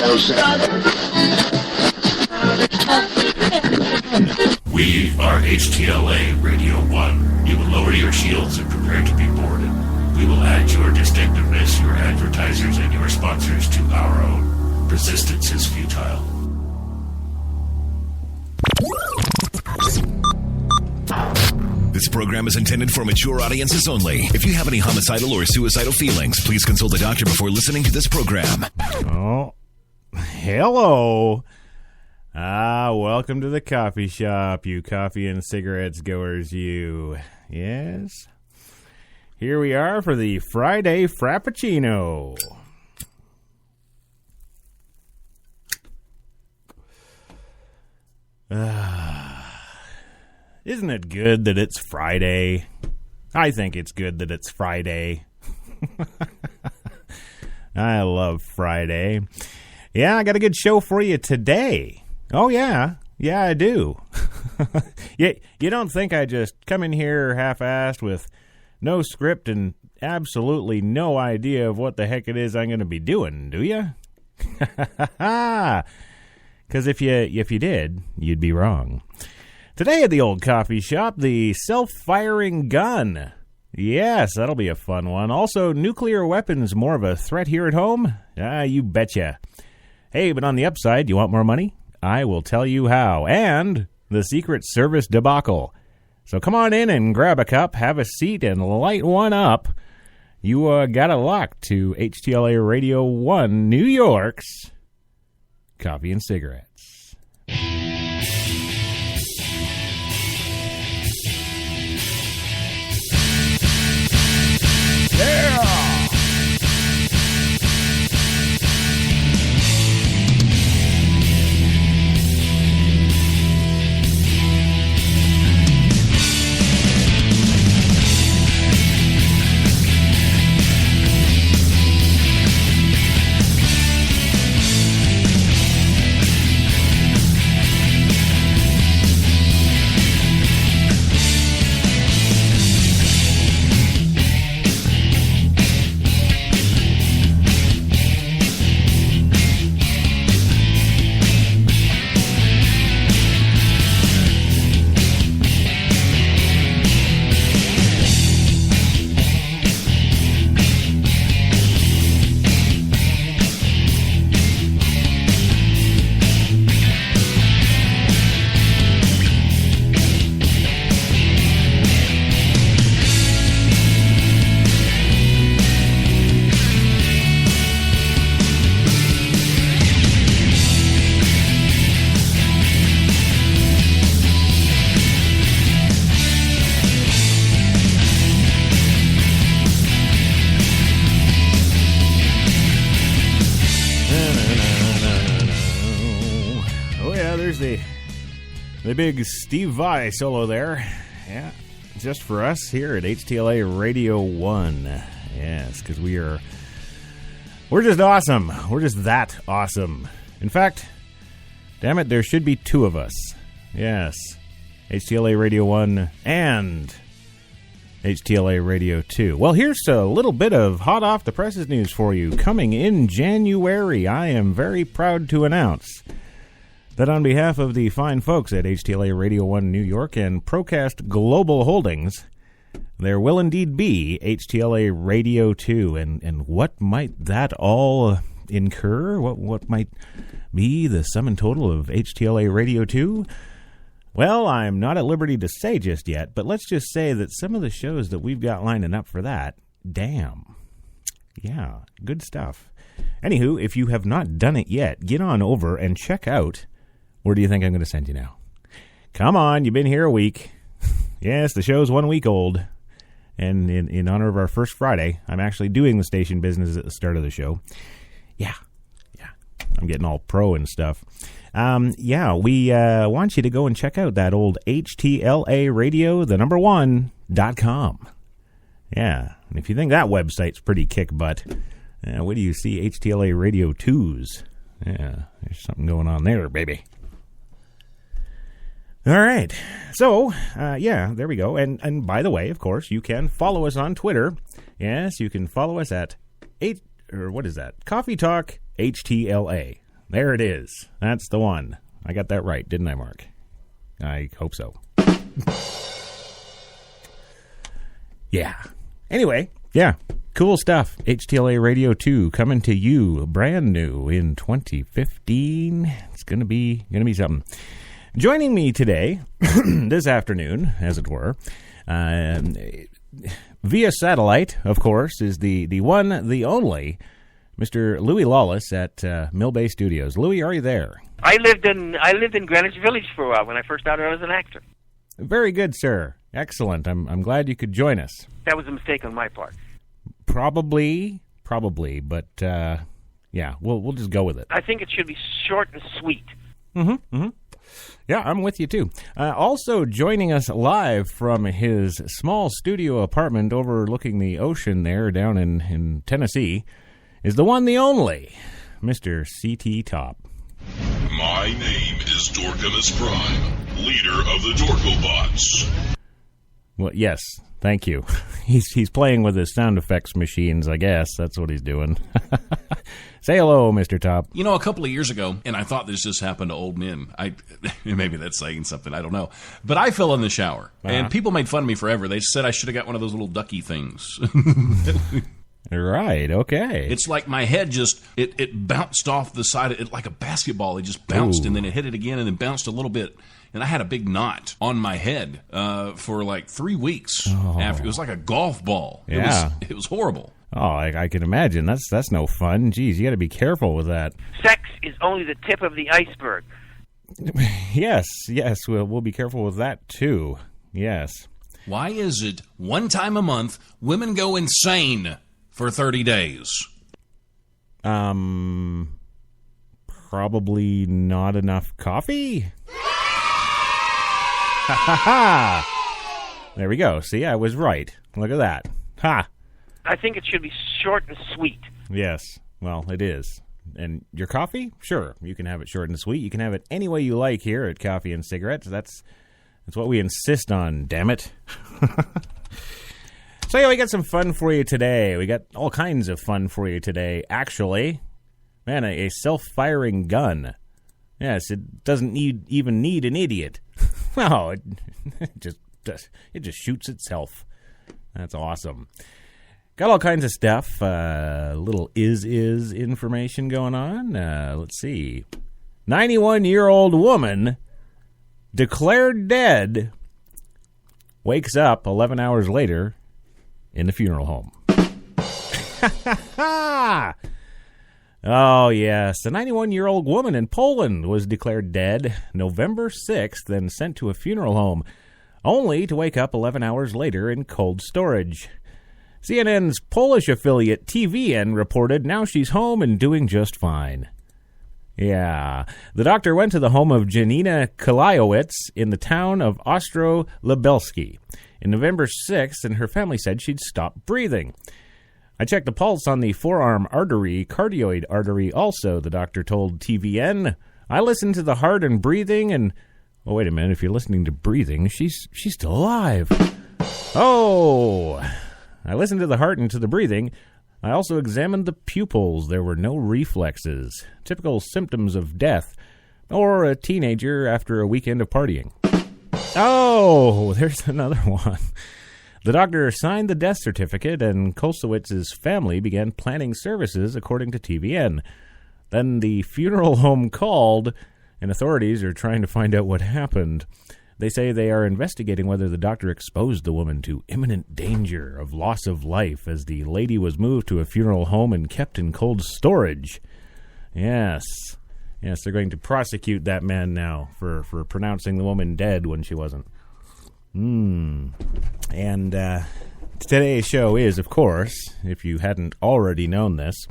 We are HTLA Radio 1. You will lower your shields and prepare to be boarded. We will add your distinctiveness, your advertisers, and your sponsors to our own. Resistance is futile. This program is intended for mature audiences only. If you have any homicidal or suicidal feelings, please consult a doctor before listening to this program. Oh, hello. Welcome to the coffee shop, you coffee and cigarettes goers, you. Yes? Here we are for the Friday Frappacino. Isn't it good that it's Friday? I think it's good that it's Friday. I love Friday. Yeah, I got a good show for you today. Oh, yeah. Yeah, I do. You don't think I just come in here half-assed with no script and absolutely no idea of what the heck it is I'm going to be doing, do you? Because if you did, you'd be wrong. Today at the old coffee shop, the self-firing gun. Yes, that'll be a fun one. Also, nuclear weapons more of a threat here at home? You betcha. Hey, but on the upside, you want more money? I will tell you how. And the Secret Service debacle. So come on in and grab a cup, have a seat, and light one up. You got it locked to HTLA Radio 1, New York's Coffee and Cigarettes. Yeah! The big Steve Vai solo there. Yeah, just for us here at HTLA Radio 1. Yes, because we're just awesome. We're just that awesome. In fact, damn it, there should be two of us. Yes, HTLA Radio 1 and HTLA Radio 2. Well, here's a little bit of hot off the presses news for you. Coming in January, I am very proud to announce that on behalf of the fine folks at HTLA Radio 1 New York and Procast Global Holdings, there will indeed be HTLA Radio 2. And what might that all incur? What might be the sum and total of HTLA Radio 2? Well, I'm not at liberty to say just yet, but let's just say that some of the shows that we've got lining up for that, damn. Yeah, good stuff. Anywho, if you have not done it yet, get on over and check out. Where do you think I'm going to send you now? Come on, you've been here a week. Yes, the show's 1 week old. And in honor of our first Friday, I'm actually doing the station business at the start of the show. Yeah. I'm getting all pro and stuff. We want you to go and check out that old HTLA Radio, the number 1.com. Yeah, and if you think that website's pretty kick butt, wait do you see HTLA Radio 2's? Yeah, there's something going on there, baby. All right. So, there we go. And by the way, of course, you can follow us on Twitter. Yes, you can follow us at Coffee Talk HTLA. There it is. That's the one. I got that right, didn't I, Mark? I hope so. Yeah. Anyway, yeah. Cool stuff. HTLA Radio 2 coming to you brand new in 2015. It's gonna be something. Joining me today, this afternoon, as it were, via satellite, of course, is the one, the only, Mr. Louis Lawless at Mill Bay Studios. Louis, are you there? I lived in Greenwich Village for a while when I first started out as an actor. Very good, sir. Excellent. I'm glad you could join us. That was a mistake on my part. Probably, but yeah, we'll just go with it. I think it should be short and sweet. Yeah, I'm with you too. Also joining us live from his small studio apartment overlooking the ocean there down in Tennessee is the one, the only, Mr. C.T. Top. My name is Dorkimus Prime, leader of the Dorkobots. Well, yes, thank you. He's playing with his sound effects machines, I guess. That's what he's doing. Say hello, Mr. Top. You know, a couple of years ago, and I thought this just happened to old men. Maybe that's saying something, I don't know. But I fell in the shower, and people made fun of me forever. They said I should have got one of those little ducky things. Right, okay. It's like my head just, it bounced off the side of it like a basketball. It just bounced, and then it hit it again, and then bounced a little bit. And I had a big knot on my head for like 3 weeks. After it was like a golf ball. Yeah. It was horrible. Oh, I can imagine. That's no fun. Jeez, you got to be careful with that. Sex is only the tip of the iceberg. Yes, we'll be careful with that too. Yes. Why is it one time a month women go insane for 30 days? Probably not enough coffee? Ha ha ha! There we go. See, I was right. Look at that. Ha! I think it should be short and sweet. Yes. Well, it is. And your coffee? Sure. You can have it short and sweet. You can have it any way you like here at Coffee and Cigarettes. That's what we insist on, damn it. So yeah, we got some fun for you today. We got all kinds of fun for you today, actually. Man, a self-firing gun. Yes, it doesn't even need an idiot. No, it just shoots itself. That's awesome. Got all kinds of stuff. Little is information going on. Let's see. 91-year-old woman declared dead. Wakes up 11 hours later in the funeral home. Oh, yes. A 91-year-old woman in Poland was declared dead November 6th and sent to a funeral home, only to wake up 11 hours later in cold storage. CNN's Polish affiliate TVN reported now she's home and doing just fine. Yeah. The doctor went to the home of Janina Kalajowicz in the town of Ostro-Lubelski in November 6th, and her family said she'd stopped breathing. I checked the pulse on the forearm artery, cardioid artery also, the doctor told TVN. I listened to the heart and breathing, and... Oh, wait a minute. If you're listening to breathing, she's still alive. Oh... I listened to the heart and to the breathing. I also examined the pupils. There were no reflexes, typical symptoms of death, or a teenager after a weekend of partying. Oh, there's another one. The doctor signed the death certificate, and Kolsowitz's family began planning services, according to TVN. Then the funeral home called, and authorities are trying to find out what happened. They say they are investigating whether the doctor exposed the woman to imminent danger of loss of life as the lady was moved to a funeral home and kept in cold storage. Yes, they're going to prosecute that man now for pronouncing the woman dead when she wasn't. And today's show is, of course, if you hadn't already known this,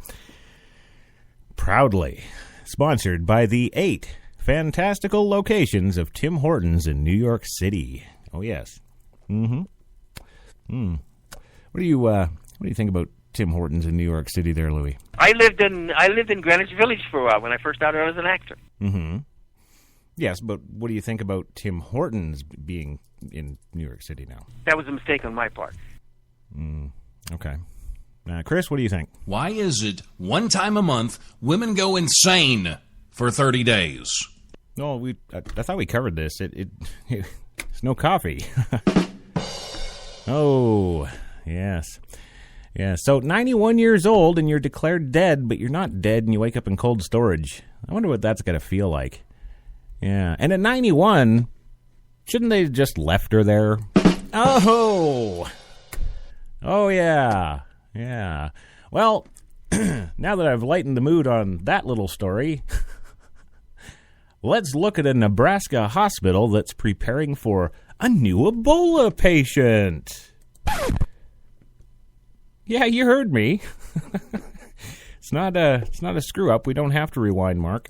proudly sponsored by the 8 fantastical locations of Tim Hortons in New York City. Oh, yes. What do you think about Tim Hortons in New York City there, Louis? I lived in Greenwich Village for a while when I first started out as an actor. Mm-hmm. Yes, but what do you think about Tim Hortons being in New York City now? That was a mistake on my part. Okay. Chris, what do you think? Why is it one time a month women go insane for 30 days. No, I thought we covered this. It's no coffee. Oh, yes. Yeah, so 91 years old and you're declared dead, but you're not dead and you wake up in cold storage. I wonder what that's going to feel like. Yeah, and at 91, shouldn't they have just left her there? Oh, yeah. Well, now that I've lightened the mood on that little story, let's look at a Nebraska hospital that's preparing for a new Ebola patient. Yeah, you heard me. It's not a screw up. We don't have to rewind, Mark.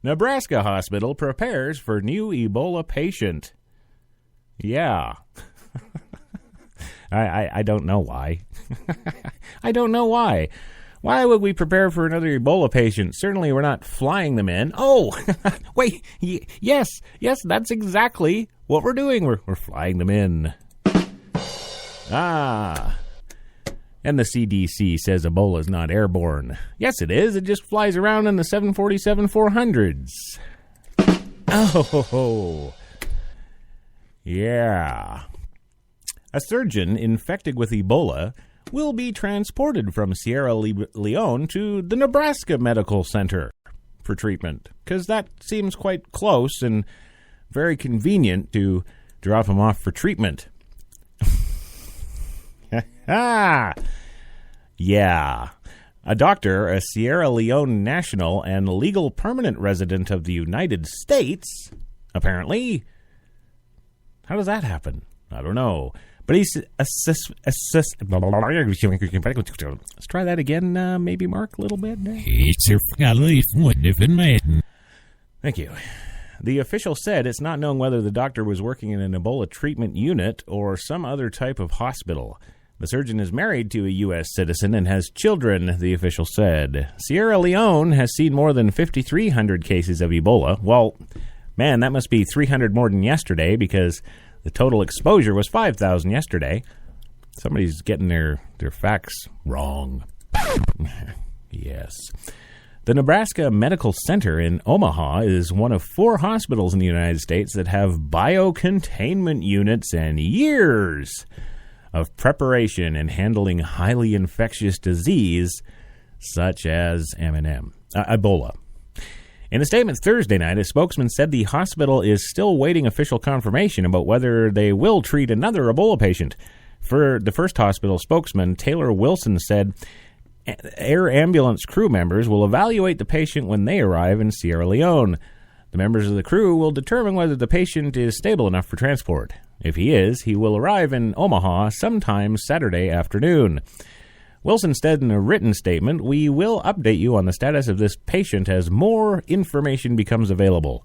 Nebraska hospital prepares for new Ebola patient. Yeah. I don't know why. I don't know why. Why would we prepare for another Ebola patient? Certainly we're not flying them in. Oh, wait, yes, that's exactly what we're doing. We're flying them in. Ah, and the CDC says Ebola is not airborne. Yes, it is. It just flies around in the 747-400s. Oh, yeah. A surgeon infected with Ebola will be transported from Sierra Leone to the Nebraska Medical Center for treatment, because that seems quite close and very convenient to drop him off for treatment. Yeah. A doctor, a Sierra Leone national and legal permanent resident of the United States, apparently. How does that happen? I don't know. But he's let's try that again, maybe, Mark, a little bit. Thank you. The official said it's not known whether the doctor was working in an Ebola treatment unit or some other type of hospital. The surgeon is married to a U.S. citizen and has children, the official said. Sierra Leone has seen more than 5,300 cases of Ebola. Well, man, that must be 300 more than yesterday, because the total exposure was 5,000 yesterday. Somebody's getting their facts wrong. Yes. The Nebraska Medical Center in Omaha is one of 4 hospitals in the United States that have biocontainment units and years of preparation and handling highly infectious disease such as Ebola. In a statement Thursday night, a spokesman said the hospital is still waiting official confirmation about whether they will treat another Ebola patient. For the first hospital spokesman, Taylor Wilson, said air ambulance crew members will evaluate the patient when they arrive in Sierra Leone. The members of the crew will determine whether the patient is stable enough for transport. If he is, he will arrive in Omaha sometime Saturday afternoon. Wilson said in a written statement, "We will update you on the status of this patient as more information becomes available."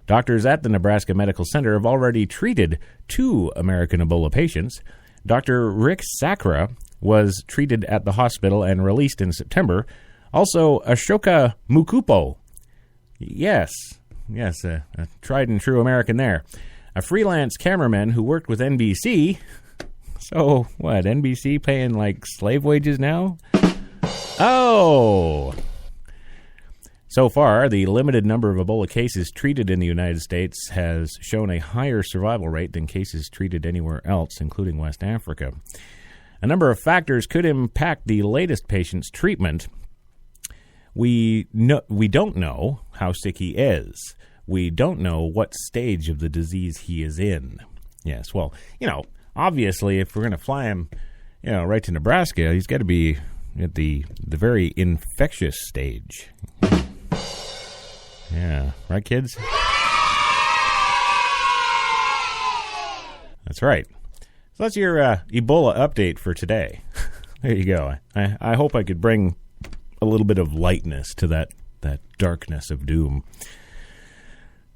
Doctors at the Nebraska Medical Center have already treated 2 American Ebola patients. Dr. Rick Sacra was treated at the hospital and released in September. Also, Ashoka Mukupo. Yes, a tried and true American there. A freelance cameraman who worked with NBC. So, what, NBC paying like slave wages now? Oh! So far, the limited number of Ebola cases treated in the United States has shown a higher survival rate than cases treated anywhere else, including West Africa. A number of factors could impact the latest patient's treatment. We don't know how sick he is. We don't know what stage of the disease he is in. Yes, well, obviously, if we're going to fly him, right to Nebraska, he's got to be at the very infectious stage. Yeah, right, kids? That's right. So that's your Ebola update for today. There you go. I hope I could bring a little bit of lightness to that darkness of doom.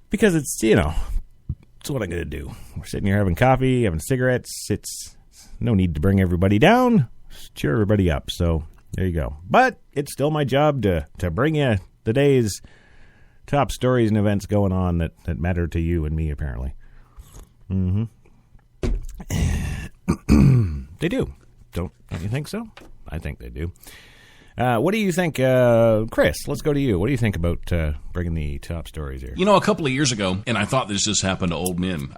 Because it's what I'm going to do. We're sitting here having coffee, having cigarettes. It's no need to bring everybody down. Just cheer everybody up. So there you go. But it's still my job to bring you the day's top stories and events going on that matter to you and me, apparently. Mm-hmm. They do. Don't you think so? I think they do. What do you think, Chris? Let's go to you. What do you think about bringing the top stories here? You know, a couple of years ago, and I thought this just happened to old men.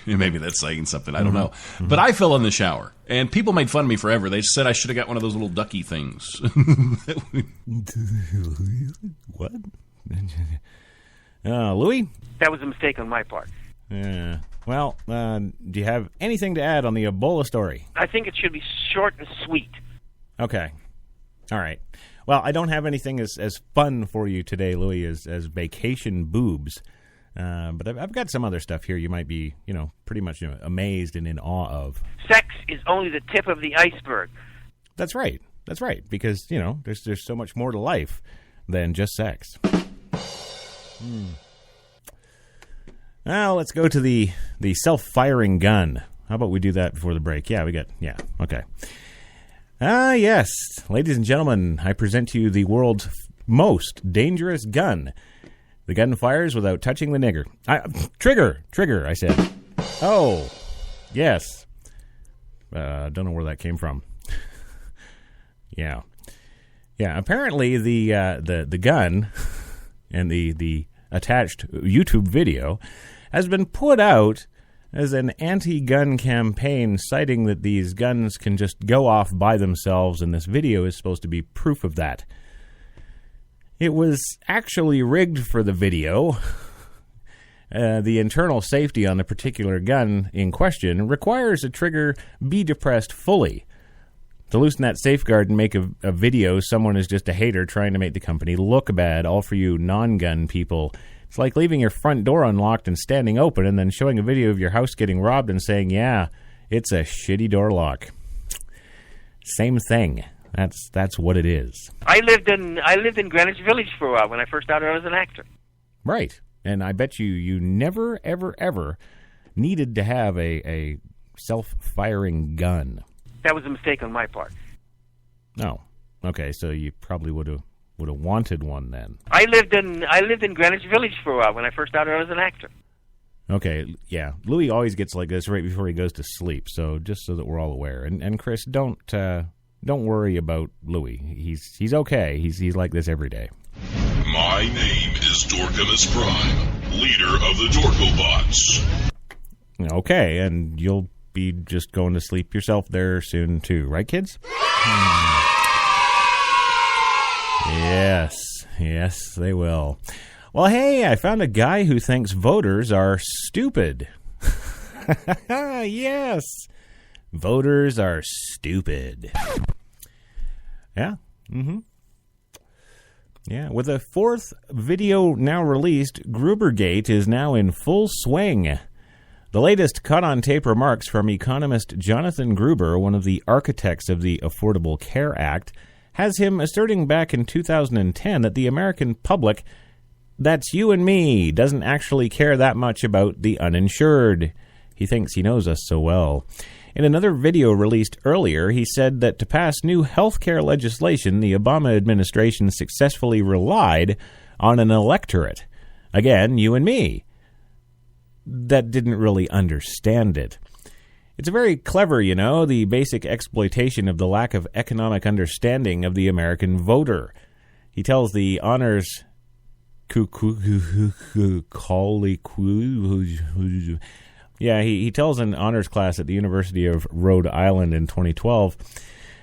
Maybe that's saying something. I don't know. Mm-hmm. But I fell in the shower, and people made fun of me forever. They said I should have got one of those little ducky things. What? Louis? That was a mistake on my part. Yeah. Well, do you have anything to add on the Ebola story? I think it should be short and sweet. Okay. All right. Well, I don't have anything as fun for you today, Louis, as vacation boobs. But I've got some other stuff here you might be, pretty much amazed and in awe of. Sex is only the tip of the iceberg. That's right. That's right. Because, there's so much more to life than just sex. Now let's go to the self-firing gun. How about we do that before the break? Yeah, okay. Yes, ladies and gentlemen, I present to you the world's most dangerous gun. The gun fires without touching the nigger. Trigger, I said. Oh, yes. Don't know where that came from. Yeah. Apparently the gun and the attached YouTube video has been put out as an anti-gun campaign, citing that these guns can just go off by themselves, and this video is supposed to be proof of that. It was actually rigged for the video. The internal safety on the particular gun in question requires a trigger be depressed fully. To loosen that safeguard and make a video, someone is just a hater trying to make the company look bad, all for you non-gun people. It's like leaving your front door unlocked and standing open and then showing a video of your house getting robbed and saying, yeah, it's a shitty door lock. Same thing. That's what it is. I lived in Greenwich Village for a while when I first started out as an actor. Right. And I bet you never, ever, ever needed to have a self-firing gun. That was a mistake on my part. Oh. Okay, so you probably would have wanted one then. I lived in Greenwich Village for a while when I first started out as an actor. Okay, yeah. Louis always gets like this right before he goes to sleep, so just so that we're all aware. And Chris, don't worry about Louis. He's okay. He's like this every day. My name is Dorkimus Prime, leader of the Dorkobots. Okay, and you'll be just going to sleep yourself there soon too, right, kids? Yes, they will. Well, hey, I found a guy who thinks voters are stupid. Yes, voters are stupid. Yeah, Yeah, with a fourth video now released, Grubergate is now in full swing. The latest caught-on-tape remarks from economist Jonathan Gruber, one of the architects of the Affordable Care Act, has him asserting back in 2010 that the American public, that's you and me, doesn't actually care that much about the uninsured. He thinks he knows us so well. In another video released earlier, he said that to pass new health care legislation, the Obama administration successfully relied on an electorate. Again, you and me. That didn't really understand it. It's very clever, the basic exploitation of the lack of economic understanding of the American voter. He tells the honors he tells an honors class at the University of Rhode Island in 2012,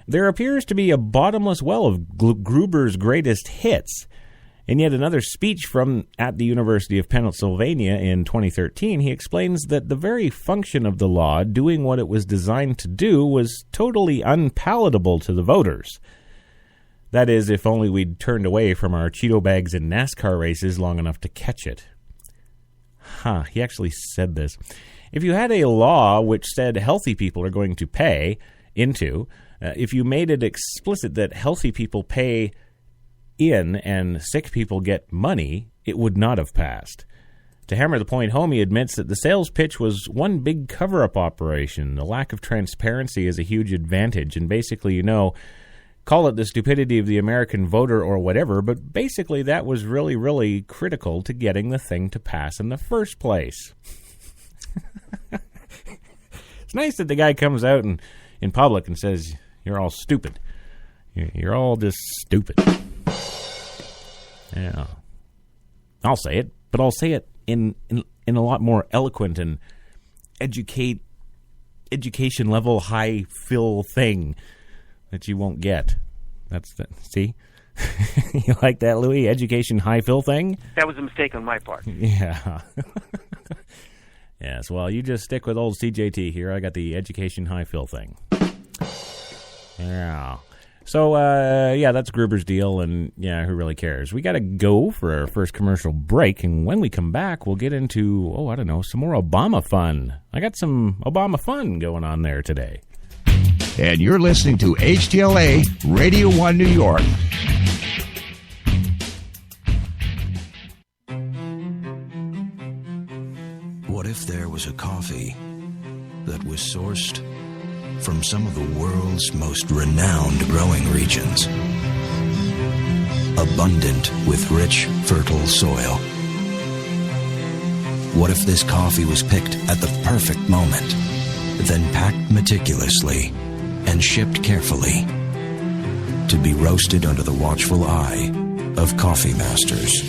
there appears to be a bottomless well of Gruber's greatest hits. In yet another speech from at the University of Pennsylvania in 2013, he explains that the very function of the law, doing what it was designed to do, was totally unpalatable to the voters. That is, if only we'd turned away from our Cheeto bags in NASCAR races long enough to catch it. He actually said this. If you had a law which said healthy people are going to pay into, if you made it explicit that healthy people pay in and sick people get money, it would not have passed. To hammer the point home, he admits that the sales pitch was one big cover-up operation. The lack of transparency is a huge advantage, and basically, call it the stupidity of the American voter or whatever, but basically that was really, really critical to getting the thing to pass in the first place. It's nice that the guy comes out in public and says, you're all stupid. You're all just stupid. Yeah. I'll say it, but I'll say it in a lot more eloquent and education level high fill thing that you won't get. That's the, see? You like that, Louis? Education high fill thing? That was a mistake on my part. Yeah. Yes, well, you just stick with old CJT here. I got the education high fill thing. Yeah. So, that's Gruber's deal, and yeah, who really cares? We got to go for our first commercial break, and when we come back, we'll get into, some more Obama fun. I got some Obama fun going on there today. And you're listening to HTLA Radio 1 New York. What if there was a coffee that was sourced from some of the world's most renowned growing regions, abundant with rich, fertile soil? What if this coffee was picked at the perfect moment, then packed meticulously and shipped carefully to be roasted under the watchful eye of coffee masters?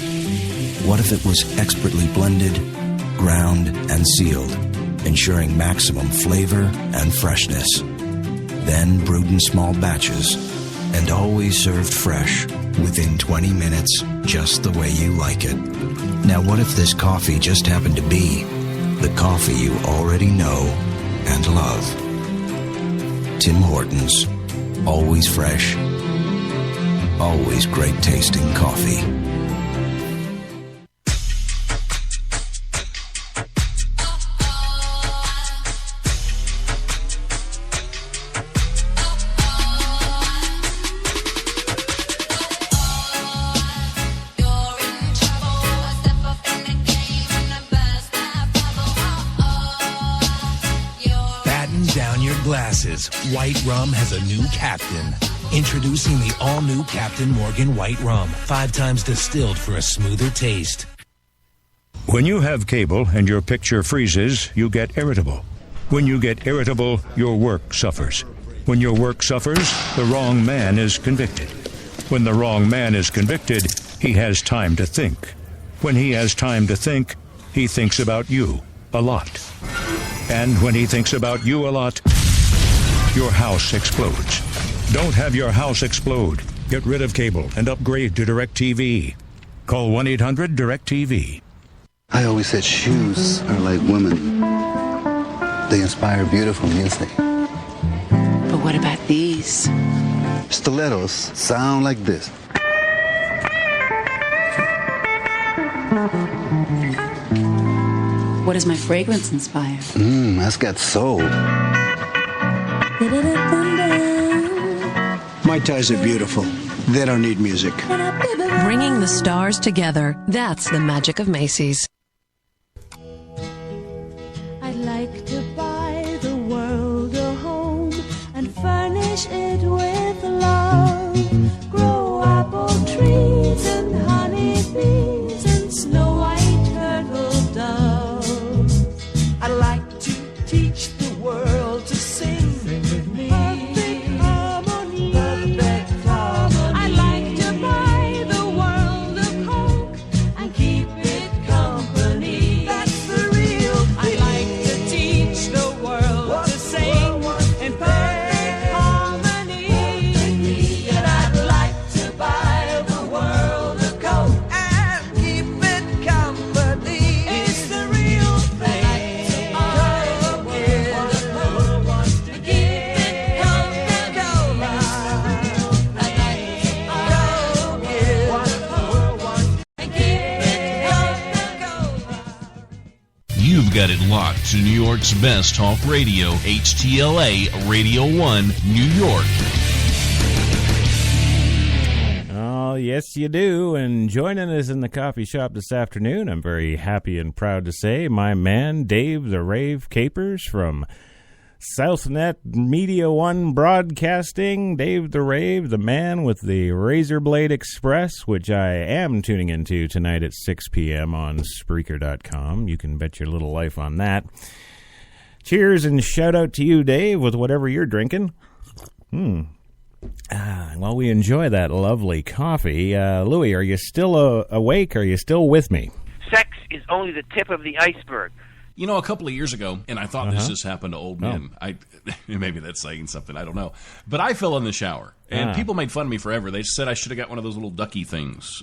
What if it was expertly blended, ground, and sealed, ensuring maximum flavor and freshness, then brewed in small batches and always served fresh within 20 minutes, just the way you like it? Now, what if this coffee just happened to be the coffee you already know and love? Tim Hortons, always fresh, always great tasting coffee. White Rum has a new captain. Introducing the all-new Captain Morgan White Rum, 5 times distilled for a smoother taste. When you have cable and your picture freezes, you get irritable. When you get irritable, your work suffers. When your work suffers, the wrong man is convicted. When the wrong man is convicted, he has time to think. When he has time to think, he thinks about you a lot. And when he thinks about you a lot, your house explodes. Don't have your house explode. Get rid of cable and upgrade to DirecTV. Call 1-800-DirecTV. I always said shoes are like women. They inspire beautiful music. But what about these? Stilettos sound like this. What does my fragrance inspire? That's got soul. My ties are beautiful. They don't need music. Bringing the stars together. That's the magic of Macy's. I'd like to buy the world a home and furnish it with love. Grow apple trees and honey bees and snow white turtle doves. I'd like to teach the world to sing with me. You've got it locked to New York's best talk radio, HTLA Radio 1, New York. Oh, yes, you do. And joining us in the coffee shop this afternoon, I'm very happy and proud to say, my man, Dave the Rave Capers from SouthNet Media One Broadcasting. Dave the Rave, the man with the Razor Blade Express, which I am tuning into tonight at 6 p.m. on Spreaker.com. You can bet your little life on that. Cheers and shout out to you, Dave, with whatever you're drinking. Well, we enjoy that lovely coffee. Louis, are you still awake? Are you still with me? Sex is only the tip of the iceberg. You know, a couple of years ago, and I thought this just happened to old men. Maybe that's saying something, I don't know. But I fell in the shower, and people made fun of me forever. They said I should have got one of those little ducky things.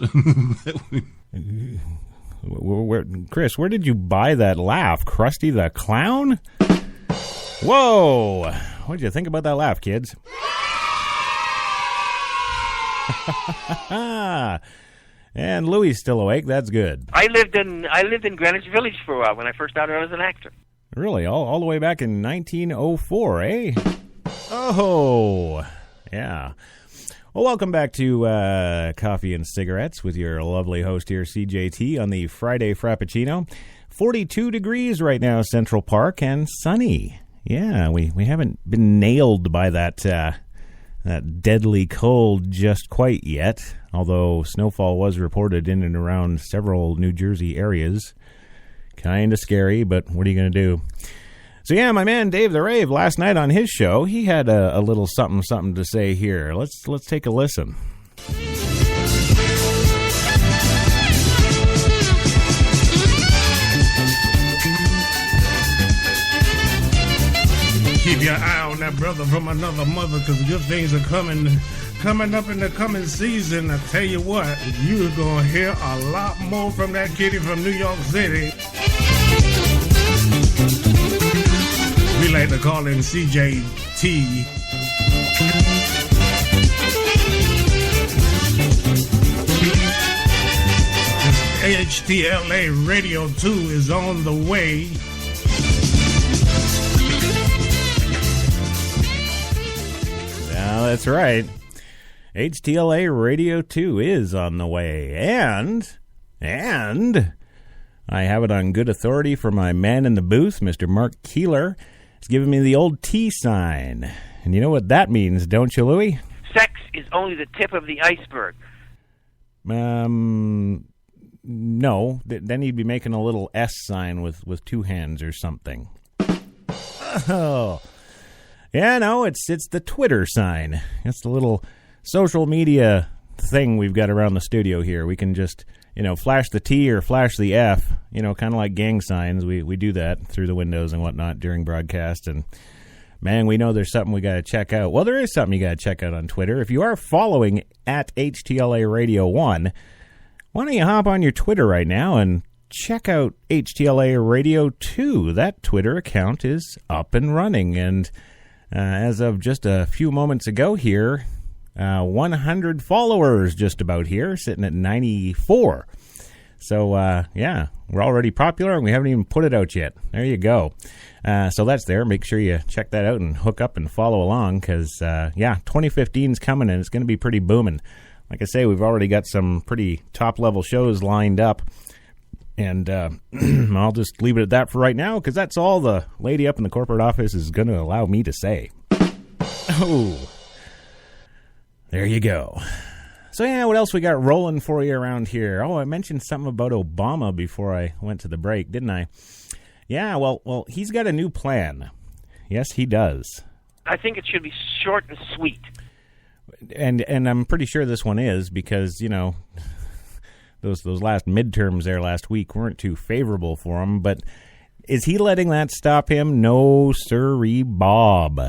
Chris, where did you buy that laugh? Krusty the Clown? Whoa! What did you think about that laugh, kids? And Louis still awake. That's good. I lived in Greenwich Village for a while when I first started out as an actor. Really? All the way back in 1904, eh? Oh, yeah. Well, welcome back to Coffee and Cigarettes with your lovely host here, CJT, on the Friday Frappacino. 42 degrees right now, Central Park, and sunny. Yeah, we haven't been nailed by that deadly cold just quite yet, although snowfall was reported in and around several New Jersey areas. Kind of scary, but what are you going to do? So yeah, my man Dave the Rave, last night on his show, he had a little something to say here. Let's take a listen. Keep your eye on that brother from another mother, because good things are coming up in the coming season. I tell you what, you're going to hear a lot more from that kitty from New York City. We like to call him CJT. HTLA Radio 2 is on the way. That's right. HTLA Radio 2 is on the way. And I have it on good authority from my man in the booth, Mr. Mark Keeler. He's giving me the old T sign. And you know what that means, don't you, Louis? Sex is only the tip of the iceberg. No. Then he'd be making a little S sign with two hands or something. Oh. Yeah, no, it's the Twitter sign. It's the little social media thing we've got around the studio here. We can just, flash the T or flash the F, kind of like gang signs. We do that through the windows and whatnot during broadcast. And, man, we know there's something we got to check out. Well, there is something you got to check out on Twitter. If you are following at HTLA Radio 1, why don't you hop on your Twitter right now and check out HTLA Radio 2. That Twitter account is up and running, and as of just a few moments ago here, 100 followers just about here, sitting at 94. So, yeah, we're already popular, and we haven't even put it out yet. There you go. So that's there. Make sure you check that out and hook up and follow along, because, 2015's coming, and it's going to be pretty booming. Like I say, we've already got some pretty top-level shows lined up. And I'll just leave it at that for right now, because that's all the lady up in the corporate office is going to allow me to say. Oh, there you go. So, yeah, what else we got rolling for you around here? Oh, I mentioned something about Obama before I went to the break, didn't I? Yeah, well, he's got a new plan. Yes, he does. I think it should be short and sweet. And I'm pretty sure this one is, because, those last midterms there last week weren't too favorable for him. But is he letting that stop him? No, sirree, Bob.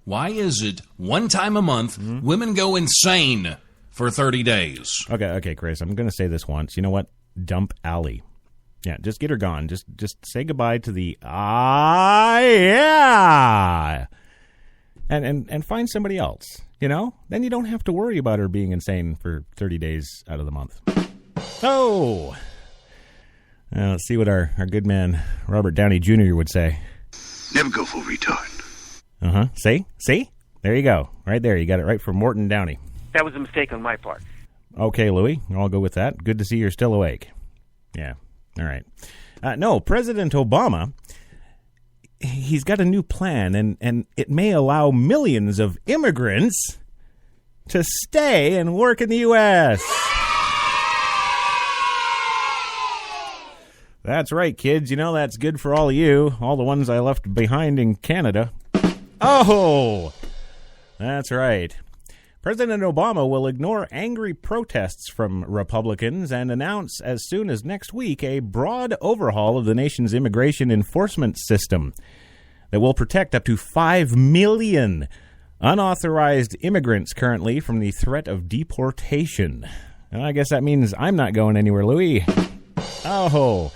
Why is it one time a month women go insane for 30 days? Okay, Chris, I'm going to say this once. You know what? Dump Allie. Yeah, just get her gone. Just say goodbye to the yeah. And find somebody else, Then you don't have to worry about her being insane for 30 days out of the month. Oh! Let's see what our good man Robert Downey Jr. would say. Never go for retard. Uh-huh. See? There you go. Right there. You got it right from Morton Downey. That was a mistake on my part. Okay, Louis. I'll go with that. Good to see you're still awake. Yeah. All right. No, President Obama, he's got a new plan, and it may allow millions of immigrants to stay and work in the U.S. That's right, kids. That's good for all of you, all the ones I left behind in Canada. Oh, that's right. President Obama will ignore angry protests from Republicans and announce as soon as next week a broad overhaul of the nation's immigration enforcement system that will protect up to 5 million unauthorized immigrants currently from the threat of deportation. And I guess that means I'm not going anywhere, Louis. Oh.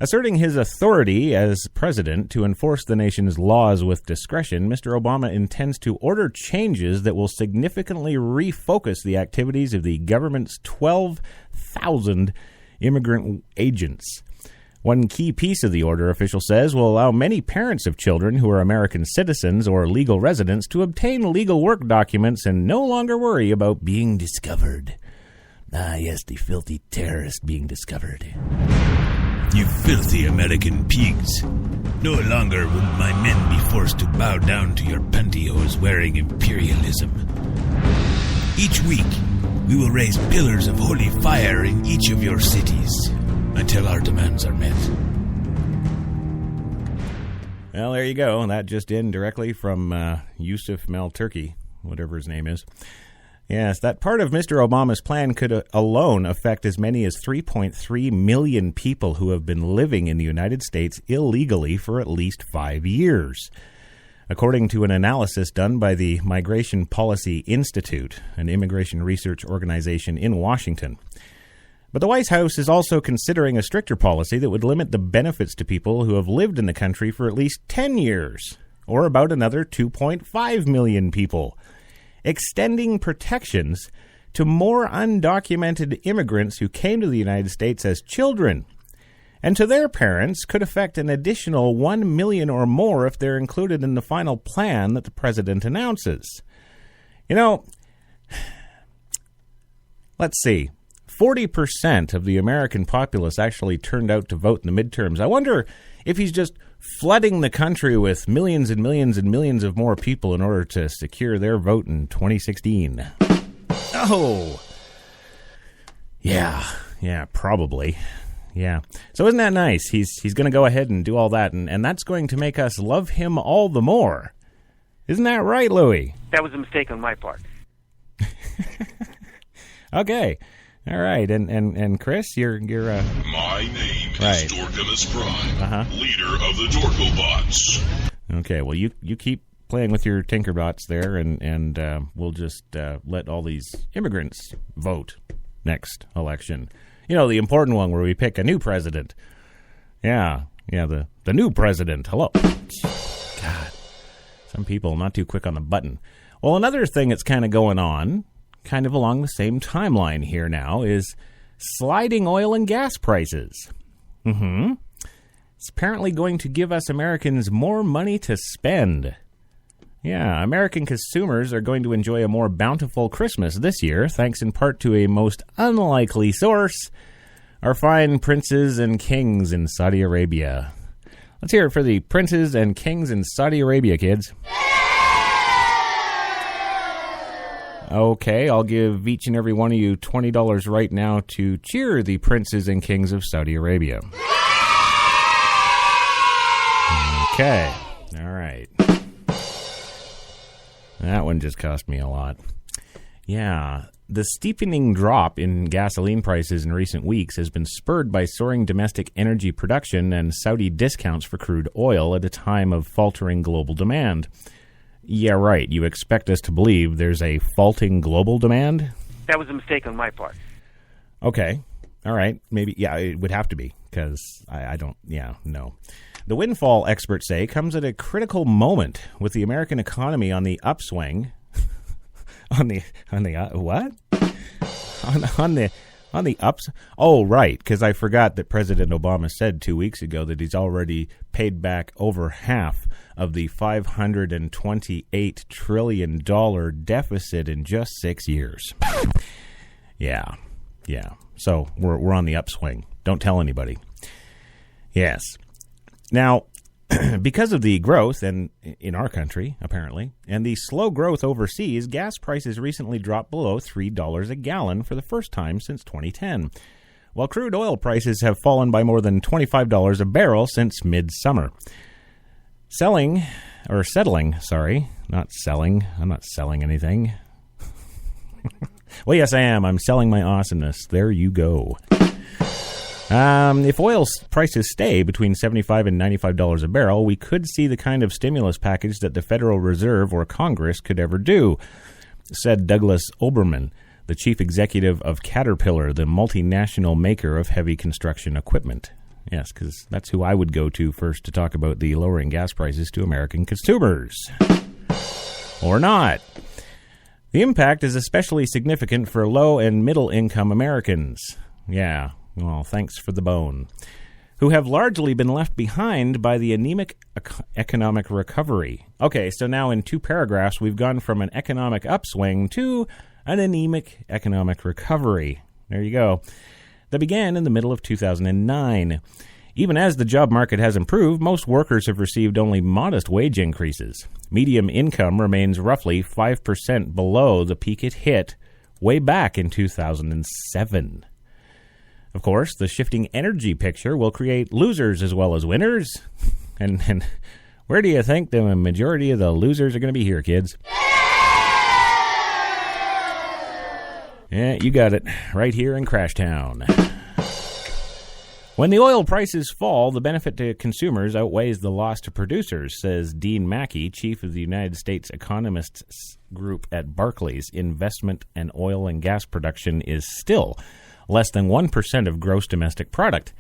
Asserting his authority as president to enforce the nation's laws with discretion, Mr. Obama intends to order changes that will significantly refocus the activities of the government's 12,000 immigrant agents. One key piece of the order, official says, will allow many parents of children who are American citizens or legal residents to obtain legal work documents and no longer worry about being discovered. Ah, yes, the filthy terrorist being discovered. You filthy American pigs. No longer will my men be forced to bow down to your pantyhose-wearing imperialism. Each week, we will raise pillars of holy fire in each of your cities until our demands are met. Well, there you go. That just in directly from Yusuf Mal-Turki, whatever his name is. Yes, that part of Mr. Obama's plan could alone affect as many as 3.3 million people who have been living in the United States illegally for at least 5 years, according to an analysis done by the Migration Policy Institute, an immigration research organization in Washington. But the White House is also considering a stricter policy that would limit the benefits to people who have lived in the country for at least 10 years, or about another 2.5 million people, extending protections to more undocumented immigrants who came to the United States as children, and to their parents could affect an additional 1 million or more if they're included in the final plan that the president announces. You know, let's see. 40% of the American populace actually turned out to vote in the midterms. I wonder if he's just flooding the country with millions and millions and millions of more people in order to secure their vote in 2016. Oh, yeah, probably. Yeah. So isn't that nice? He's going to go ahead and do all that, and that's going to make us love him all the more. Isn't that right, Louis? That was a mistake on my part. Okay. All right, and Chris, you're My name is Dorcamus Prime, leader of the Dorkobots. Okay, well, you keep playing with your Tinkerbots there, and we'll just let all these immigrants vote next election. You know, the important one where we pick a new president. Yeah, the new president. Hello. God, some people not too quick on the button. Well, another thing that's kind of going on, kind of along the same timeline here now, is sliding oil and gas prices. It's apparently going to give us Americans more money to spend. Yeah, American consumers are going to enjoy a more bountiful Christmas this year, thanks in part to a most unlikely source, our fine princes and kings in Saudi Arabia. Let's hear it for the princes and kings in Saudi Arabia, kids. Okay, I'll give each and every one of you $20 right now to cheer the princes and kings of Saudi Arabia. Okay, all right. That one just cost me a lot. Yeah, the steepening drop in gasoline prices in recent weeks has been spurred by soaring domestic energy production and Saudi discounts for crude oil at a time of faltering global demand. Yeah, right. You expect us to believe there's a faulting global demand? That was a mistake on my part. Okay. All right. Maybe, yeah, it would have to be, because I don't, no. The windfall, experts say, comes at a critical moment with the American economy on the upswing. On the ups. Oh, right, because I forgot that President Obama said 2 weeks ago that he's already paid back over half of the $528 trillion deficit in just 6 years. Yeah. So we're on the upswing. Don't tell anybody. Yes. Now, because of the growth in our country, apparently, and the slow growth overseas, gas prices recently dropped below $3 a gallon for the first time since 2010, while crude oil prices have fallen by more than $25 a barrel since mid-summer. I'm not selling anything. Well, yes, I am. I'm selling my awesomeness. There you go. If oil prices stay between $75 and $95 a barrel, we could see the kind of stimulus package that the Federal Reserve or Congress could ever do, said Douglas Oberman, the chief executive of Caterpillar, the multinational maker of heavy construction equipment. Yes, because that's who I would go to first to talk about the lowering gas prices to American consumers. Or not. The impact is especially significant for low and middle income Americans. Yeah, well, thanks for the bone. Who have largely been left behind by the anemic economic recovery. Okay, so now in 2 paragraphs, we've gone from an economic upswing to an anemic economic recovery. There you go. That began in the middle of 2009. Even as the job market has improved, most workers have received only modest wage increases. Median income remains roughly 5% below the peak it hit way back in 2007. Of course, the shifting energy picture will create losers as well as winners. And where do you think the majority of the losers are going to be here, kids? Yeah, you got it. Right here in Crashtown. When the oil prices fall, the benefit to consumers outweighs the loss to producers, says Dean Mackey, chief of the United States Economists Group at Barclays. Investment and oil and gas production is still less than 1% of gross domestic product.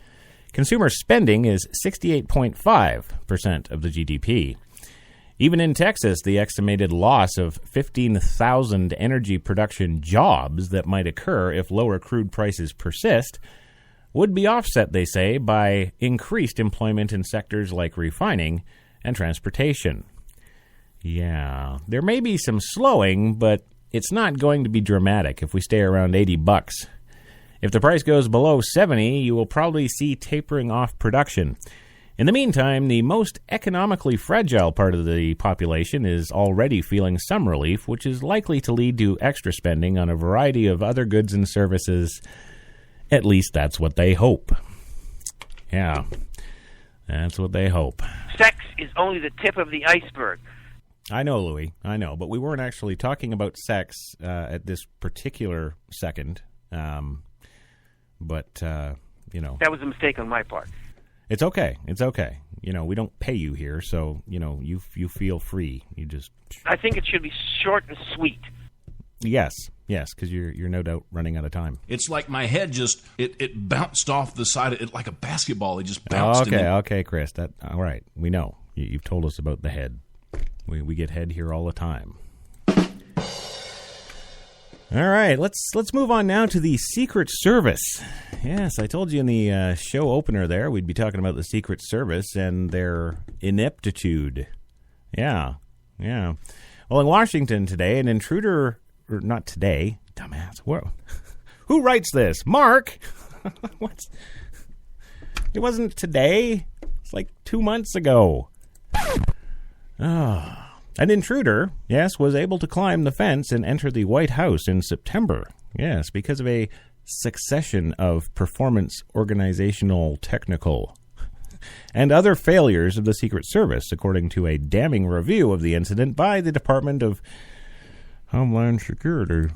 Consumer spending is 68.5% of the GDP. Even in Texas, the estimated loss of 15,000 energy production jobs that might occur if lower crude prices persist would be offset, they say, by increased employment in sectors like refining and transportation. Yeah, there may be some slowing, but it's not going to be dramatic if we stay around $80. If the price goes below 70, you will probably see tapering off production. In the meantime, the most economically fragile part of the population is already feeling some relief, which is likely to lead to extra spending on a variety of other goods and services. At least that's what they hope. Yeah, that's what they hope. Sex is only the tip of the iceberg. I know, Louis, I know, but we weren't actually talking about sex at this particular second. But you know. That was a mistake on my part. It's okay. It's okay. You know, we don't pay you here, so, you know, you feel free. You just... I think it should be short and sweet. Yes, because you're no doubt running out of time. It's like my head just, it bounced off the side of it like a basketball. It just bounced. Okay, Chris. All right, we know. You've told us about the head. We get head here all the time. All right, let's move on now to the Secret Service. Yes, I told you in the show opener there we'd be talking about the Secret Service and their ineptitude. Yeah. Well, in Washington today, an intruder, or not today, dumbass. Whoa. Who writes this? Mark? What? It wasn't today. It's like 2 months ago. An intruder, yes, was able to climb the fence and enter the White House in September. Yes, because of a succession of performance, organizational, technical, and other failures of the Secret Service, according to a damning review of the incident by the Department of Homeland Security.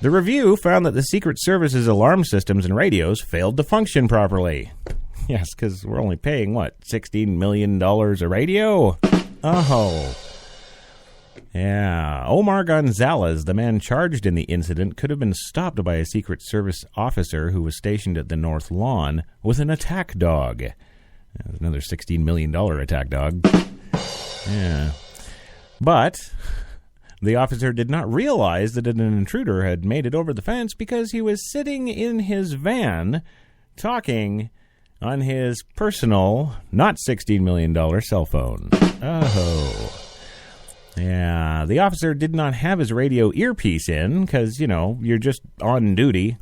The review found that the Secret Service's alarm systems and radios failed to function properly. Yes, because we're only paying, $16 million a radio? Oh. Yeah. Omar Gonzalez, the man charged in the incident, could have been stopped by a Secret Service officer who was stationed at the North Lawn with an attack dog. Another $16 million attack dog. Yeah. But the officer did not realize that an intruder had made it over the fence because he was sitting in his van talking on his personal, not $16 million cell phone. Oh. Yeah, the officer did not have his radio earpiece in because, you're just on duty,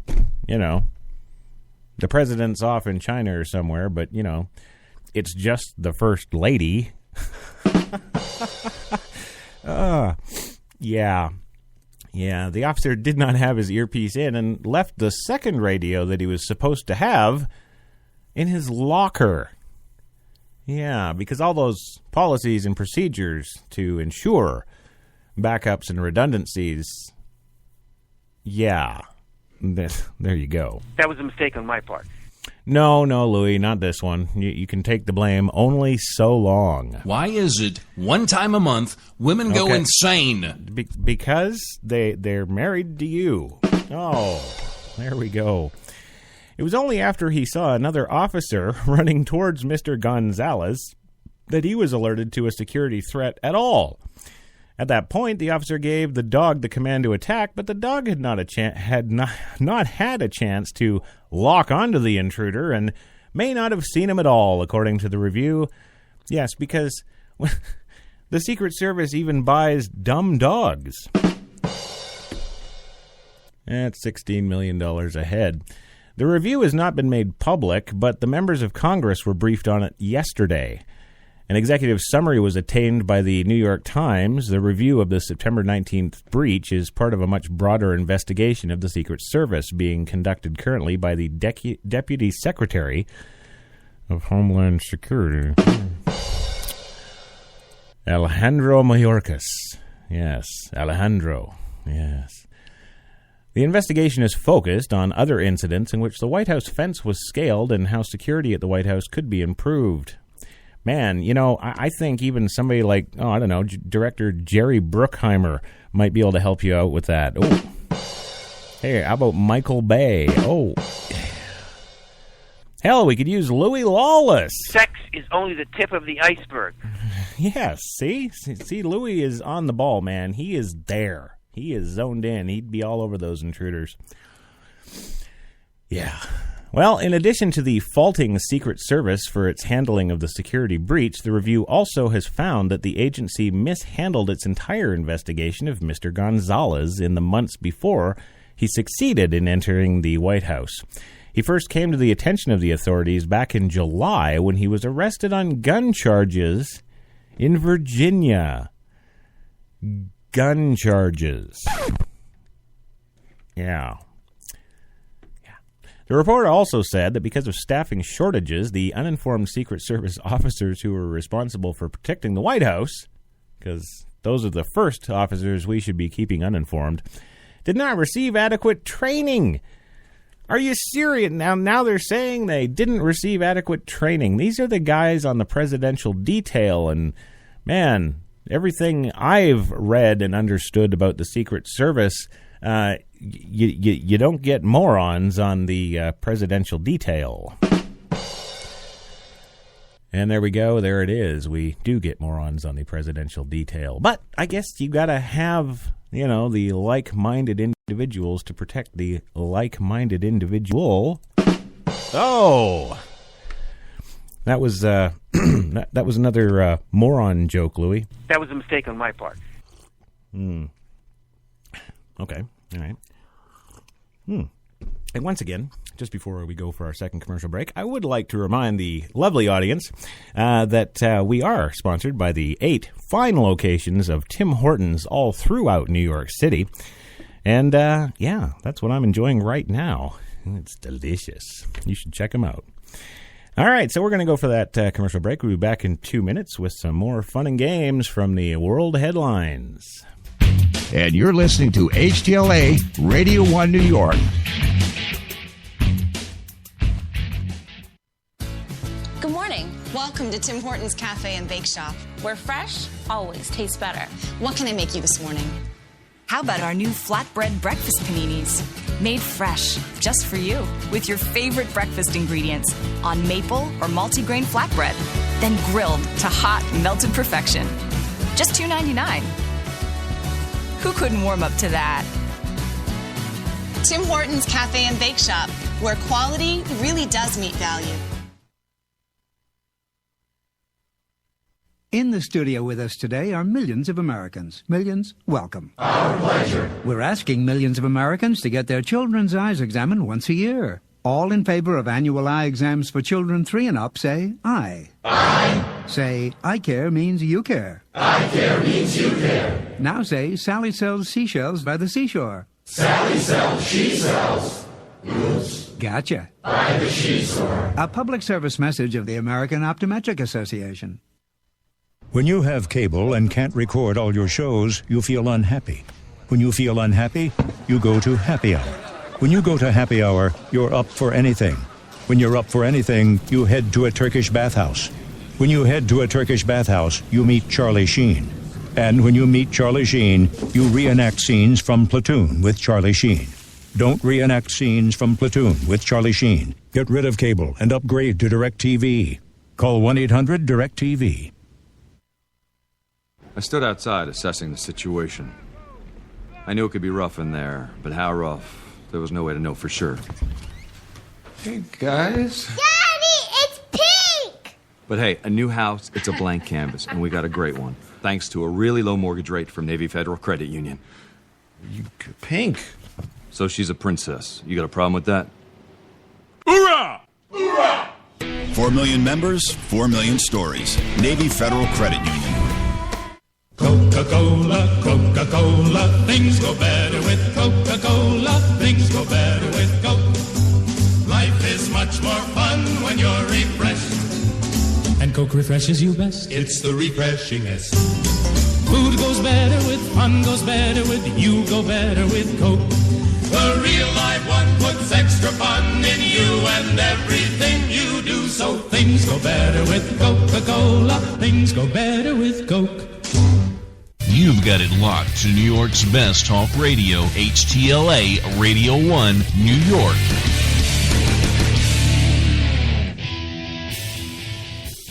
The president's off in China or somewhere, but, it's just the first lady. Yeah, the officer did not have his earpiece in and left the second radio that he was supposed to have in his locker. Yeah, because all those policies and procedures to ensure backups and redundancies, yeah, there you go. That was a mistake on my part. No, Louis, not this one. You can take the blame only so long. Why is it one time a month women go insane? Because they're married to you. Oh, there we go. It was only after he saw another officer running towards Mr. Gonzalez that he was alerted to a security threat at all. At that point, the officer gave the dog the command to attack, but the dog had not had a chance to lock onto the intruder and may not have seen him at all, according to the review. Yes, because the Secret Service even buys dumb dogs. That's $16 million a head. The review has not been made public, but the members of Congress were briefed on it yesterday. An executive summary was attained by the New York Times. The review of the September 19th breach is part of a much broader investigation of the Secret Service being conducted currently by the Deputy Secretary of Homeland Security, Alejandro Mayorkas. Yes, Alejandro. Yes. The investigation is focused on other incidents in which the White House fence was scaled and how security at the White House could be improved. Man, I think even somebody like, Director Jerry Bruckheimer might be able to help you out with that. Oh, hey, how about Michael Bay? Oh, hell, we could use Louis Lawless. Sex is only the tip of the iceberg. Yes, see, Louis is on the ball, man. He is there. He is zoned in. He'd be all over those intruders. Yeah. Well, in addition to the faulting Secret Service for its handling of the security breach, the review also has found that the agency mishandled its entire investigation of Mr. Gonzalez in the months before he succeeded in entering the White House. He first came to the attention of the authorities back in July when he was arrested on gun charges in Virginia. Gun charges. Yeah. The report also said that because of staffing shortages, the uninformed Secret Service officers who were responsible for protecting the White House, because those are the first officers we should be keeping uninformed, did not receive adequate training. Are you serious? Now they're saying they didn't receive adequate training. These are the guys on the presidential detail, and man, everything I've read and understood about the Secret Service, you don't get morons on the presidential detail. And there we go. There it is. We do get morons on the presidential detail. But I guess you got to have, the like-minded individuals to protect the like-minded individual. Oh! That was that was another moron joke, Louis. That was a mistake on my part. Okay. All right. And once again, just before we go for our second commercial break, I would like to remind the lovely audience that we are sponsored by the 8 fine locations of Tim Hortons all throughout New York City. And, that's what I'm enjoying right now. It's delicious. You should check them out. All right, so we're going to go for that commercial break. We'll be back in 2 minutes with some more fun and games from the world headlines. And you're listening to HTLA Radio 1 New York. Good morning. Welcome to Tim Hortons Cafe and Bake Shop, where fresh always tastes better. What can I make you this morning? How about our new flatbread breakfast paninis? Made fresh, just for you, with your favorite breakfast ingredients on maple or multigrain flatbread, then grilled to hot, melted perfection. Just $2.99. Who couldn't warm up to that? Tim Hortons Cafe and Bake Shop, where quality really does meet value. In the studio with us today are millions of Americans. Millions, welcome. Our pleasure. We're asking millions of Americans to get their children's eyes examined once a year. All in favor of annual eye exams for children 3 and up, say aye. Aye. Say, I care means you care. I care means you care. Now say, Sally sells seashells by the seashore. Sally sells she sells. Oops. Gotcha. By the seashore. A public service message of the American Optometric Association. When you have cable and can't record all your shows, you feel unhappy. When you feel unhappy, you go to happy hour. When you go to happy hour, you're up for anything. When you're up for anything, you head to a Turkish bathhouse. When you head to a Turkish bathhouse, you meet Charlie Sheen. And when you meet Charlie Sheen, you reenact scenes from Platoon with Charlie Sheen. Don't reenact scenes from Platoon with Charlie Sheen. Get rid of cable and upgrade to DirecTV. Call 1-800-DirecTV. I stood outside assessing the situation. I knew it could be rough in there, but how rough, there was no way to know for sure. Hey, guys. Daddy, it's pink! But hey, a new house, it's a blank canvas, and we got a great one, thanks to a really low mortgage rate from Navy Federal Credit Union. Pink? So she's a princess. You got a problem with that? Hoorah! Hoorah! 4 million members, 4 million stories. Navy Federal Credit Union. Coca-Cola, Coca-Cola, things go better with Coca-Cola, things go better with Coke. Life is much more fun when you're refreshed. And Coke refreshes you best. It's the refreshingest. Food goes better with fun, goes better with you, go better with Coke. The real live one puts extra fun in you and everything you do. So things go better with Coca-Cola, things go better with Coke. You've got it locked to New York's best talk radio, HTLA Radio 1, New York.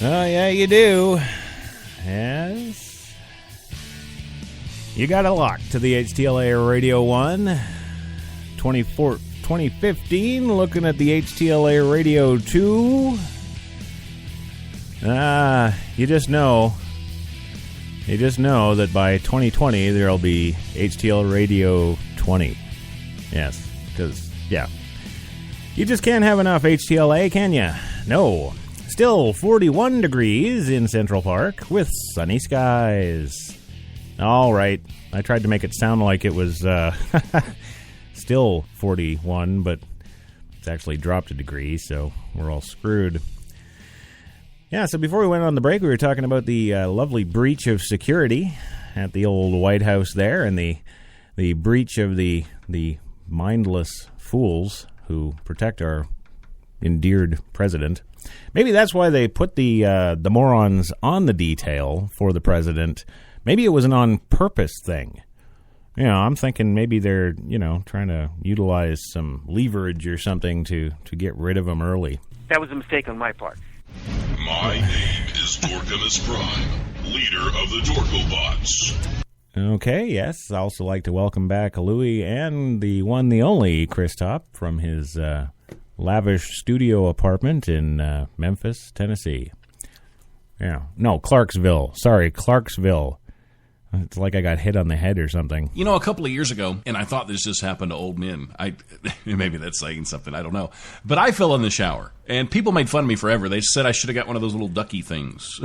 Oh, yeah, you do. Yes. You got it locked to the HTLA Radio 1. 2015, looking at the HTLA Radio 2. You just know that by 2020 there'll be HTL Radio 20. Yes, because, yeah. You just can't have enough HTLA, can you? No. Still 41 degrees in Central Park with sunny skies. All right. I tried to make it sound like it was still 41, but it's actually dropped a degree, so we're all screwed. Yeah, so before we went on the break, we were talking about the lovely breach of security at the old White House there, and the breach of the mindless fools who protect our endeared president. Maybe that's why they put the morons on the detail for the president. Maybe it was an on-purpose thing. You know, I'm thinking maybe they're, trying to utilize some leverage or something to get rid of him early. That was a mistake on my part. My name is Dorkimus Prime, leader of the Dorkobots. Okay, yes. I also like to welcome back Louie and the one, the only Chris Top from his lavish studio apartment in Memphis, Tennessee. Yeah. No, Clarksville. Sorry, Clarksville. It's like I got hit on the head or something. You know, a couple of years ago, and I thought this just happened to old men. Maybe that's saying something, I don't know. But I fell in the shower, and people made fun of me forever. They said I should have got one of those little ducky things.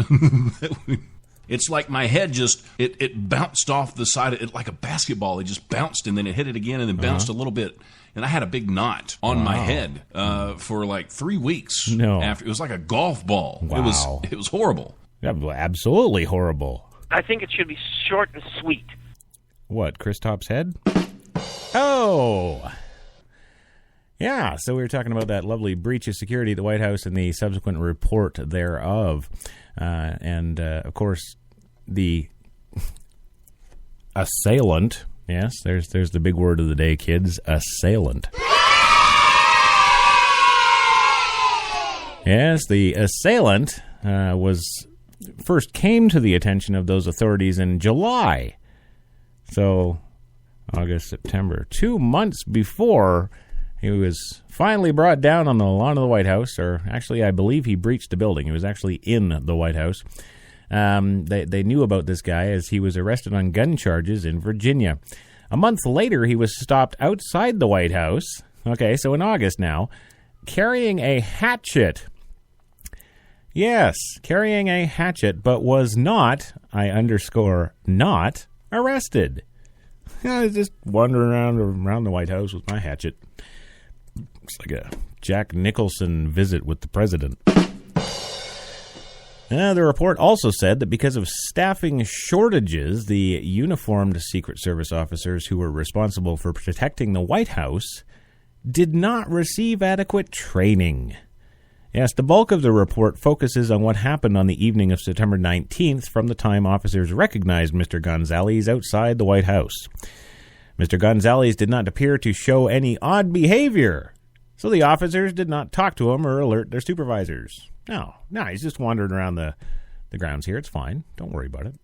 It's like my head just, it bounced off the side, it like a basketball. It just bounced, and then it hit it again, and then bounced a little bit. And I had a big knot on my head for like 3 weeks. No. After. It was like a golf ball. Wow. It was horrible. Absolutely horrible. I think it should be short and sweet. What, Chris Top's head? Oh! Yeah, so we were talking about that lovely breach of security at the White House and the subsequent report thereof. And, of course, the assailant, yes, there's the big word of the day, kids, assailant. Yes, the assailant first came to the attention of those authorities in July. So, August, September, 2 months before he was finally brought down on the lawn of the White House, or actually, I believe he breached the building. He was actually in the White House. They knew about this guy as he was arrested on gun charges in Virginia. A month later, he was stopped outside the White House, okay, so in August now, carrying a hatchet. Yes, carrying a hatchet, but was not, I underscore, not arrested. I was just wandering around the White House with my hatchet. It's like a Jack Nicholson visit with the president. The report also said that because of staffing shortages, the uniformed Secret Service officers who were responsible for protecting the White House did not receive adequate training. Yes, the bulk of the report focuses on what happened on the evening of September 19th from the time officers recognized Mr. Gonzalez outside the White House. Mr. Gonzalez did not appear to show any odd behavior, so the officers did not talk to him or alert their supervisors. No, he's just wandering around the grounds here. It's fine. Don't worry about it.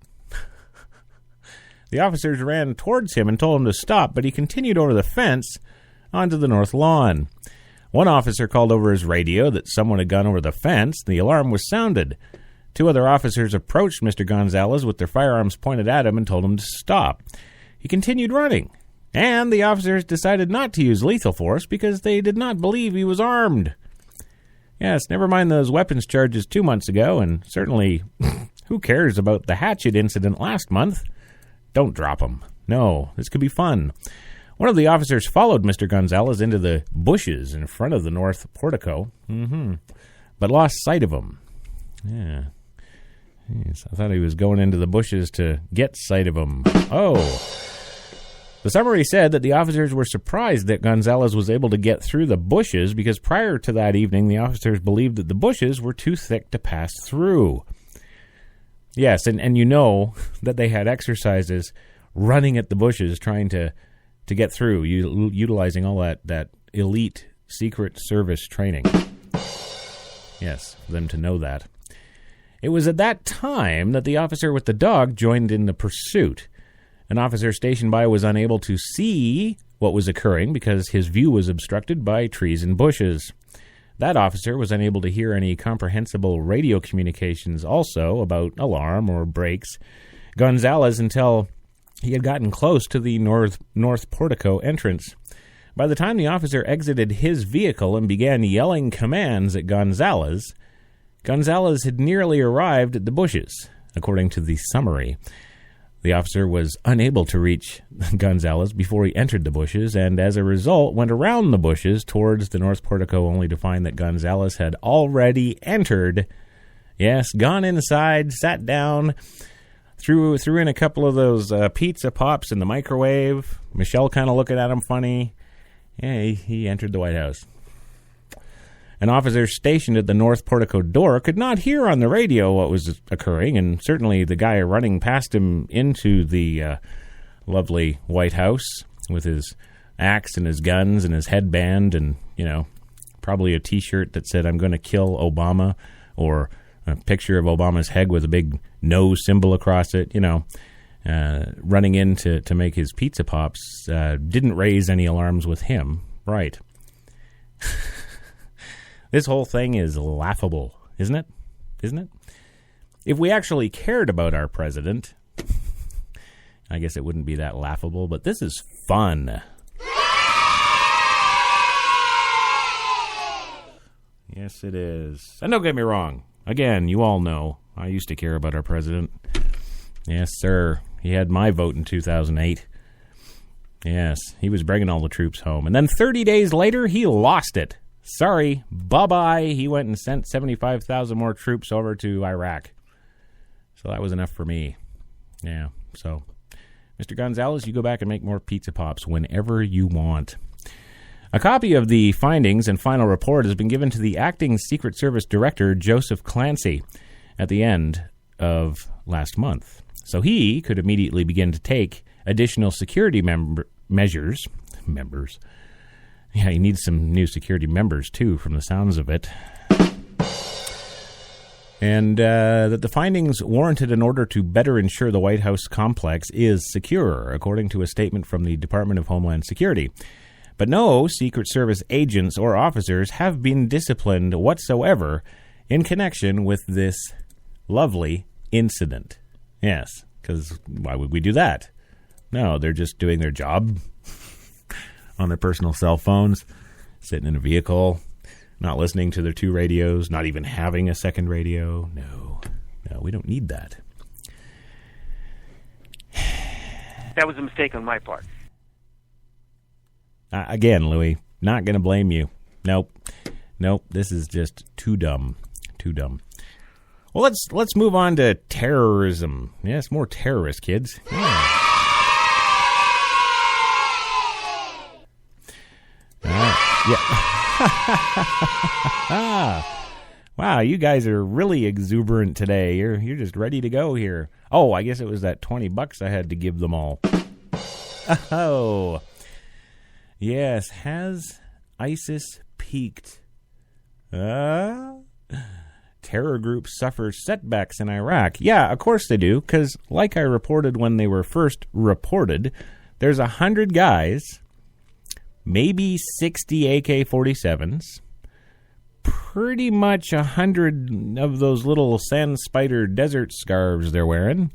The officers ran towards him and told him to stop, but he continued over the fence onto the north lawn. One officer called over his radio that someone had gone over the fence. The alarm was sounded. Two other officers approached Mr. Gonzalez with their firearms pointed at him and told him to stop. He continued running, and the officers decided not to use lethal force because they did not believe he was armed. Yes, never mind those weapons charges 2 months ago, and certainly who cares about the hatchet incident last month? Don't drop him. No, this could be fun. One of the officers followed Mr. Gonzalez into the bushes in front of the north portico, but lost sight of him. Yeah. Jeez, I thought he was going into the bushes to get sight of him. Oh. The summary said that the officers were surprised that Gonzalez was able to get through the bushes because prior to that evening, the officers believed that the bushes were too thick to pass through. Yes, and you know that they had exercises running at the bushes trying to get through, utilizing all that elite Secret Service training. Yes, for them to know that. It was at that time that the officer with the dog joined in the pursuit. An officer stationed by was unable to see what was occurring because his view was obstructed by trees and bushes. That officer was unable to hear any comprehensible radio communications also about alarm or brakes. Gonzalez until he had gotten close to the north portico entrance. By the time the officer exited his vehicle and began yelling commands at Gonzalez had nearly arrived at the bushes, according to the summary. The officer was unable to reach Gonzalez before he entered the bushes, and as a result went around the bushes towards the north portico only to find that Gonzalez had already entered. Yes, gone inside, sat down, threw in a couple of those pizza pops in the microwave. Michelle kind of looking at him funny. Yeah, he entered the White House. An officer stationed at the north portico door could not hear on the radio what was occurring, and certainly the guy running past him into the lovely White House with his axe and his guns and his headband and, probably a T-shirt that said, "I'm going to kill Obama," or a picture of Obama's head with a big no symbol across it, running in to make his pizza pops, didn't raise any alarms with him. Right. This whole thing is laughable, isn't it? Isn't it? If we actually cared about our president, I guess it wouldn't be that laughable, but this is fun. Yes, it is. And don't get me wrong. Again, you all know I used to care about our president. Yes, sir. He had my vote in 2008. Yes, he was bringing all the troops home. And then 30 days later, he lost it. Sorry, bye-bye. He went and sent 75,000 more troops over to Iraq. So that was enough for me. Yeah, so Mr. Gonzalez, you go back and make more pizza pops whenever you want. A copy of the findings and final report has been given to the acting Secret Service Director, Joseph Clancy, at the end of last month. So he could immediately begin to take additional security measures. Yeah, he needs some new security members, too, from the sounds of it. And that the findings warranted in order to better ensure the White House complex is secure, according to a statement from the Department of Homeland Security. But no Secret Service agents or officers have been disciplined whatsoever in connection with this lovely incident. Yes, because why would we do that? No, they're just doing their job on their personal cell phones, sitting in a vehicle, not listening to their two radios, not even having a second radio. No, we don't need that. That was a mistake on my part. Again, Louis, not going to blame you. Nope, this is just too dumb. Well, let's move on to terrorism. Yes, more terrorists, kids. Yeah. Wow, you guys are really exuberant today. You're just ready to go here. Oh, I guess it was that $20 I had to give them all. Oh, yes. Has ISIS peaked? Terror groups suffer setbacks in Iraq. Yeah, of course they do, because like I reported when they were first reported, there's 100 guys, maybe 60 AK-47s, pretty much 100 of those little sand spider desert scarves they're wearing,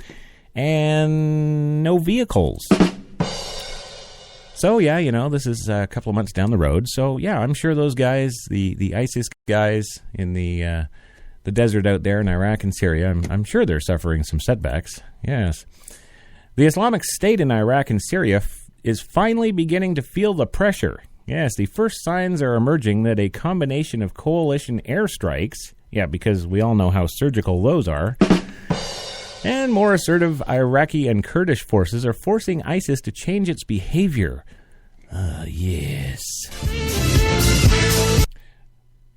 and no vehicles. So, yeah, this is a couple of months down the road. So, yeah, I'm sure those guys, the ISIS guys in the desert out there in Iraq and Syria, I'm sure they're suffering some setbacks. Yes. The Islamic State in Iraq and Syria is finally beginning to feel the pressure. Yes, the first signs are emerging that a combination of coalition airstrikes, because we all know how surgical those are, and more assertive Iraqi and Kurdish forces are forcing ISIS to change its behavior. Yes.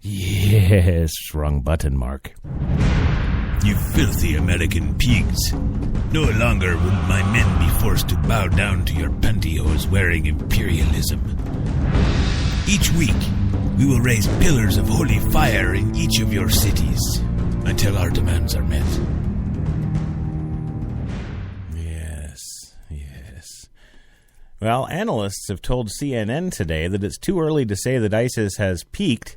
Yes, wrong button, Mark. You filthy American pigs. No longer will my men be forced to bow down to your pantyhose wearing imperialism. Each week, we will raise pillars of holy fire in each of your cities until our demands are met. Yes. Well, analysts have told CNN today that it's too early to say that ISIS has peaked.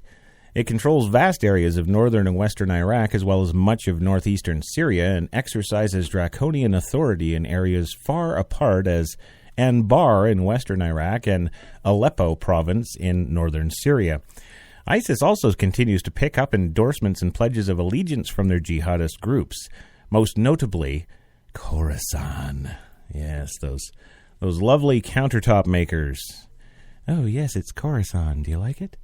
It controls vast areas of northern and western Iraq as well as much of northeastern Syria and exercises draconian authority in areas far apart as Anbar in western Iraq and Aleppo province in northern Syria. ISIS also continues to pick up endorsements and pledges of allegiance from their jihadist groups, most notably Khorasan. Yes, those lovely countertop makers. Oh, yes, it's Khorasan. Do you like it?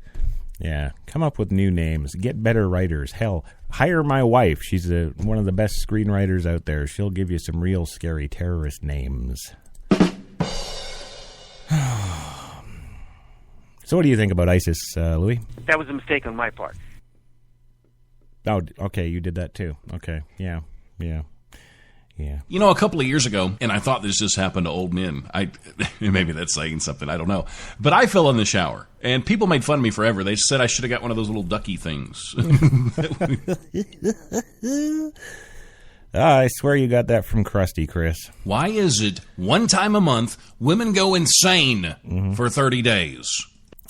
Yeah, come up with new names. Get better writers. Hell, hire my wife. She's one of the best screenwriters out there. She'll give you some real scary terrorist names. So what do you think about ISIS, Louis? That was a mistake on my part. Oh, okay, you did that too. Okay, yeah. A couple of years ago, and I thought this just happened to old men. Maybe that's saying something, I don't know. But I fell in the shower, and people made fun of me forever. They said I should have got one of those little ducky things. I swear you got that from Krusty, Chris. Why is it one time a month women go insane for 30 days?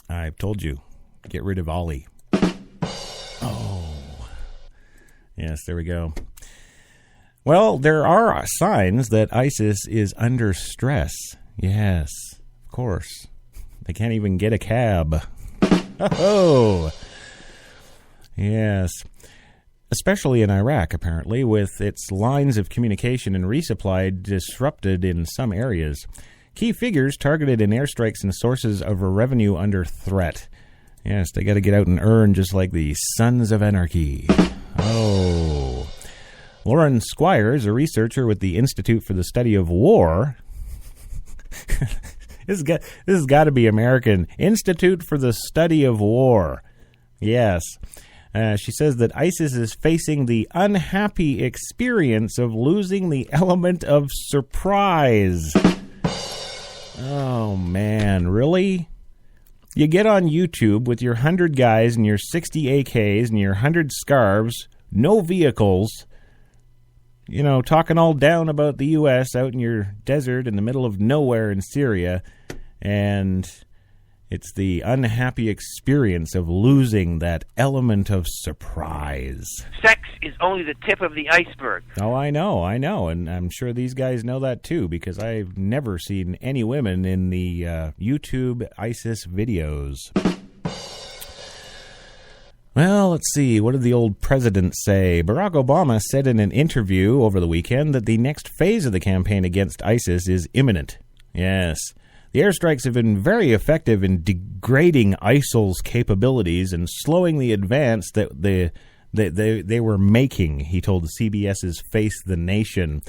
I've told you. Get rid of Ollie. Oh. Yes, there we go. Well, there are signs that ISIS is under stress. Yes, of course. They can't even get a cab. Oh. Yes. Especially in Iraq, apparently, with its lines of communication and resupply disrupted in some areas. Key figures targeted in airstrikes and sources of revenue under threat. Yes, they got to get out and earn just like the Sons of Anarchy. Oh. Lauren Squires, a researcher with the Institute for the Study of War. This has got to be American. Institute for the Study of War. Yes. She says that ISIS is facing the unhappy experience of losing the element of surprise. Oh, man. Really? You get on YouTube with your 100 guys and your 60 AKs and your 100 scarves, no vehicles, talking all down about the U.S. out in your desert in the middle of nowhere in Syria, and it's the unhappy experience of losing that element of surprise. Sex is only the tip of the iceberg. Oh, I know, and I'm sure these guys know that too, because I've never seen any women in the YouTube ISIS videos. Well, let's see. What did the old president say? Barack Obama said in an interview over the weekend that the next phase of the campaign against ISIS is imminent. Yes. The airstrikes have been very effective in degrading ISIL's capabilities and slowing the advance that they were making, he told CBS's Face the Nation.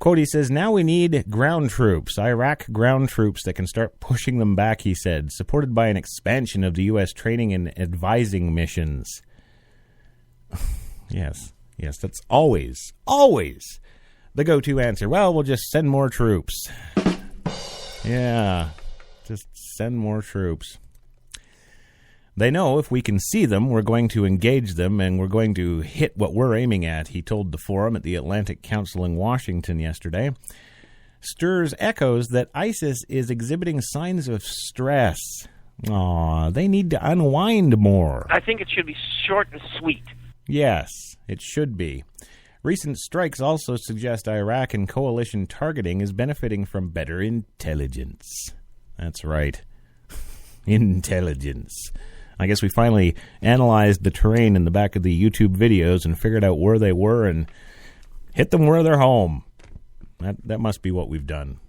Quote, he says, now we need ground troops, Iraq ground troops that can start pushing them back, he said, supported by an expansion of the U.S. training and advising missions. Yes, that's always the go-to answer. Well, we'll just send more troops. Yeah, just send more troops. They know if we can see them, we're going to engage them, and we're going to hit what we're aiming at, he told the forum at the Atlantic Council in Washington yesterday. Stirs echoes that ISIS is exhibiting signs of stress. Aw, they need to unwind more. I think it should be short and sweet. Yes, it should be. Recent strikes also suggest Iraq and coalition targeting is benefiting from better intelligence. That's right. Intelligence. I guess we finally analyzed the terrain in the back of the YouTube videos and figured out where they were and hit them where they're home. That must be what we've done.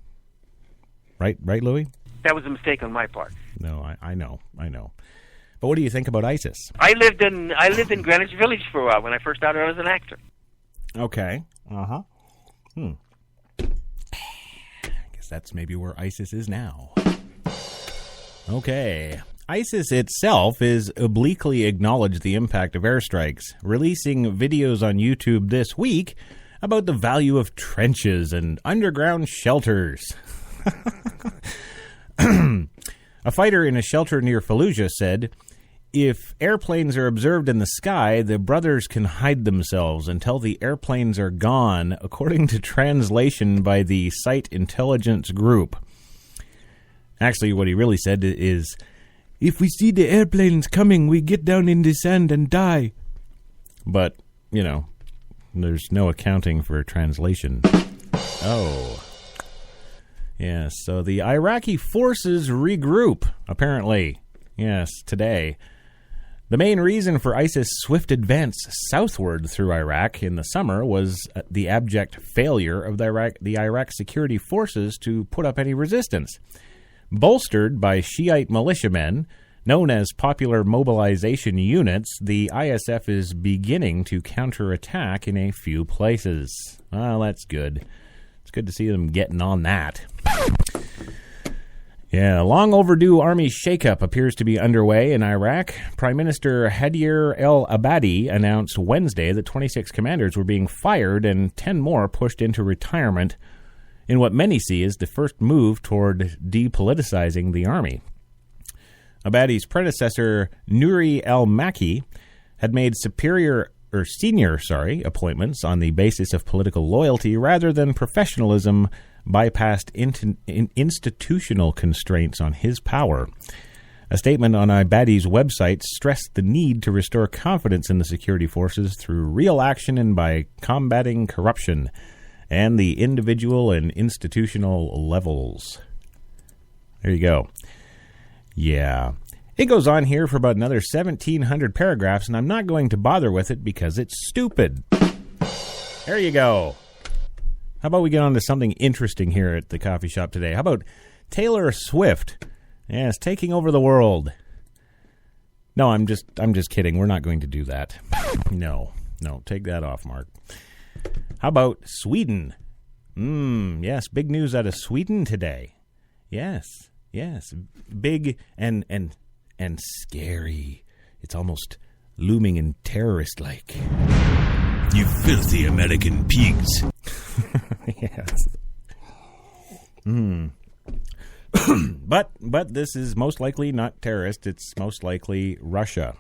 Right, Louis? That was a mistake on my part. No, I know. But what do you think about ISIS? I lived in Greenwich Village for a while when I first started out as an actor. Okay. I guess that's maybe where ISIS is now. Okay. ISIS itself is obliquely acknowledged the impact of airstrikes, releasing videos on YouTube this week about the value of trenches and underground shelters. A fighter in a shelter near Fallujah said, if airplanes are observed in the sky, the brothers can hide themselves until the airplanes are gone, according to translation by the site intelligence group. Actually, what he really said is, if we see the airplanes coming, we get down in the sand and die. But, there's no accounting for translation. Oh. Yes, so the Iraqi forces regroup, apparently. Yes, today. The main reason for ISIS' swift advance southward through Iraq in the summer was the abject failure of the Iraq security forces to put up any resistance. Bolstered by Shiite militiamen, known as Popular Mobilization Units, the ISF is beginning to counterattack in a few places. Well, that's good. It's good to see them getting on that. Yeah, long overdue army shakeup appears to be underway in Iraq. Prime Minister Haider al-Abadi announced Wednesday that 26 commanders were being fired and 10 more pushed into retirement in what many see as the first move toward depoliticizing the army. Abadi's predecessor, Nouri al-Maliki, had made senior appointments on the basis of political loyalty rather than professionalism, bypassed institutional constraints on his power. A statement on Abadi's website stressed the need to restore confidence in the security forces through real action and by combating corruption and the individual and institutional levels. There you go. Yeah. It goes on here for about another 1,700 paragraphs, and I'm not going to bother with it because it's stupid. There you go. How about we get on to something interesting here at the coffee shop today? How about Taylor Swift? Yes, taking over the world. No, I'm just kidding. We're not going to do that. No, take that off, Mark. How about Sweden? Yes, big news out of Sweden today. Yes, big and scary. It's almost looming and terrorist-like. You filthy American pigs. Yes. But this is most likely not terrorist. It's most likely Russia.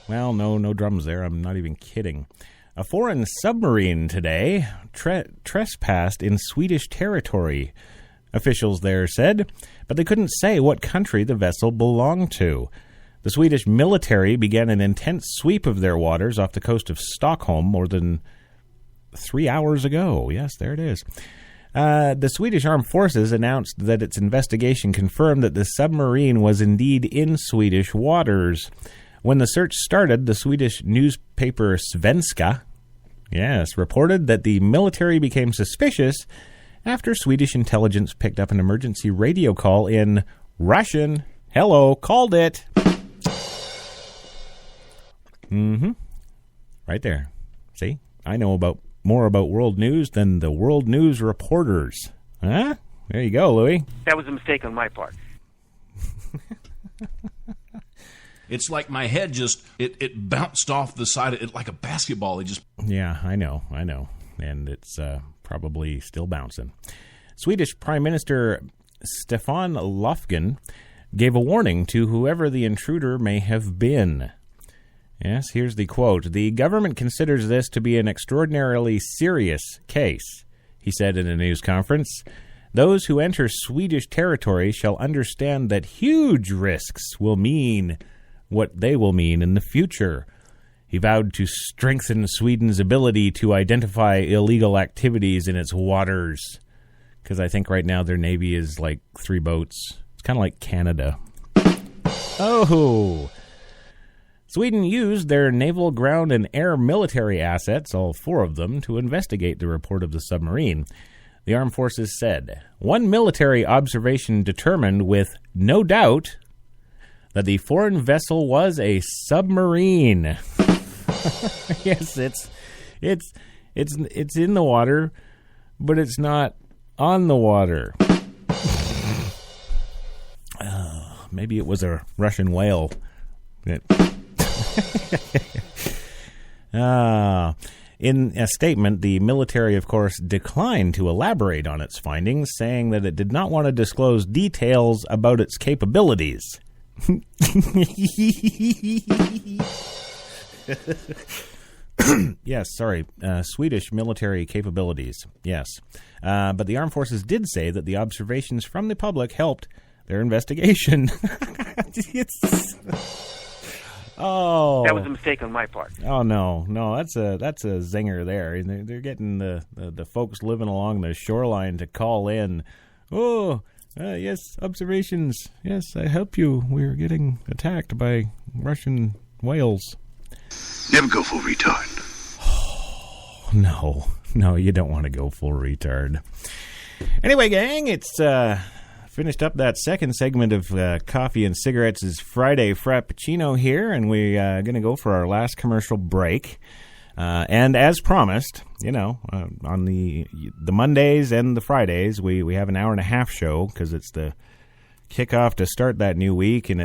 Well, no drums there. I'm not even kidding. A foreign submarine today trespassed in Swedish territory, officials there said, but they couldn't say what country the vessel belonged to. The Swedish military began an intense sweep of their waters off the coast of Stockholm more than 3 hours ago. Yes, there it is. The Swedish Armed Forces announced that its investigation confirmed that the submarine was indeed in Swedish waters. When the search started, the Swedish newspaper Svenska, reported that the military became suspicious after Swedish intelligence picked up an emergency radio call in Russian. Hello, called it. Mm-hmm. Right there. See? I know more about world news than the world news reporters. Huh? There you go, Louis. That was a mistake on my part. It's like my head just, it bounced off the side of it like a basketball. It just... Yeah, I know. And it's probably still bouncing. Swedish Prime Minister Stefan Löfven gave a warning to whoever the intruder may have been. Yes, here's the quote. "The government considers this to be an extraordinarily serious case," he said in a news conference. "Those who enter Swedish territory shall understand that huge risks will mean what they will mean in the future." He vowed to strengthen Sweden's ability to identify illegal activities in its waters. Because I think right now their navy is like 3 boats. It's kind of like Canada. Oh! Sweden used their naval, ground, and air military assets, all 4 of them, to investigate the report of the submarine. The armed forces said, "One military observation determined with no doubt that the foreign vessel was a submarine." Yes, it's in the water, but it's not on the water. Maybe it was a Russian whale. In a statement, the military, of course, declined to elaborate on its findings, saying that it did not want to disclose details about its capabilities. Yes, sorry. Swedish military capabilities. Yes. But the armed forces did say that the observations from the public helped their investigation. Oh, that was a mistake on my part. Oh no, that's a zinger there. They're getting the folks living along the shoreline to call in. Oh, yes, observations. Yes, I help you. We're getting attacked by Russian whales. Never go full retard. Oh, no, you don't want to go full retard. Anyway, gang, it's finished up that second segment of Coffee and Cigarettes' is Friday Frappacino here, and we're going to go for our last commercial break. And as promised, on the Mondays and the Fridays, we have an hour-and-a-half show because it's the kickoff to start that new week, and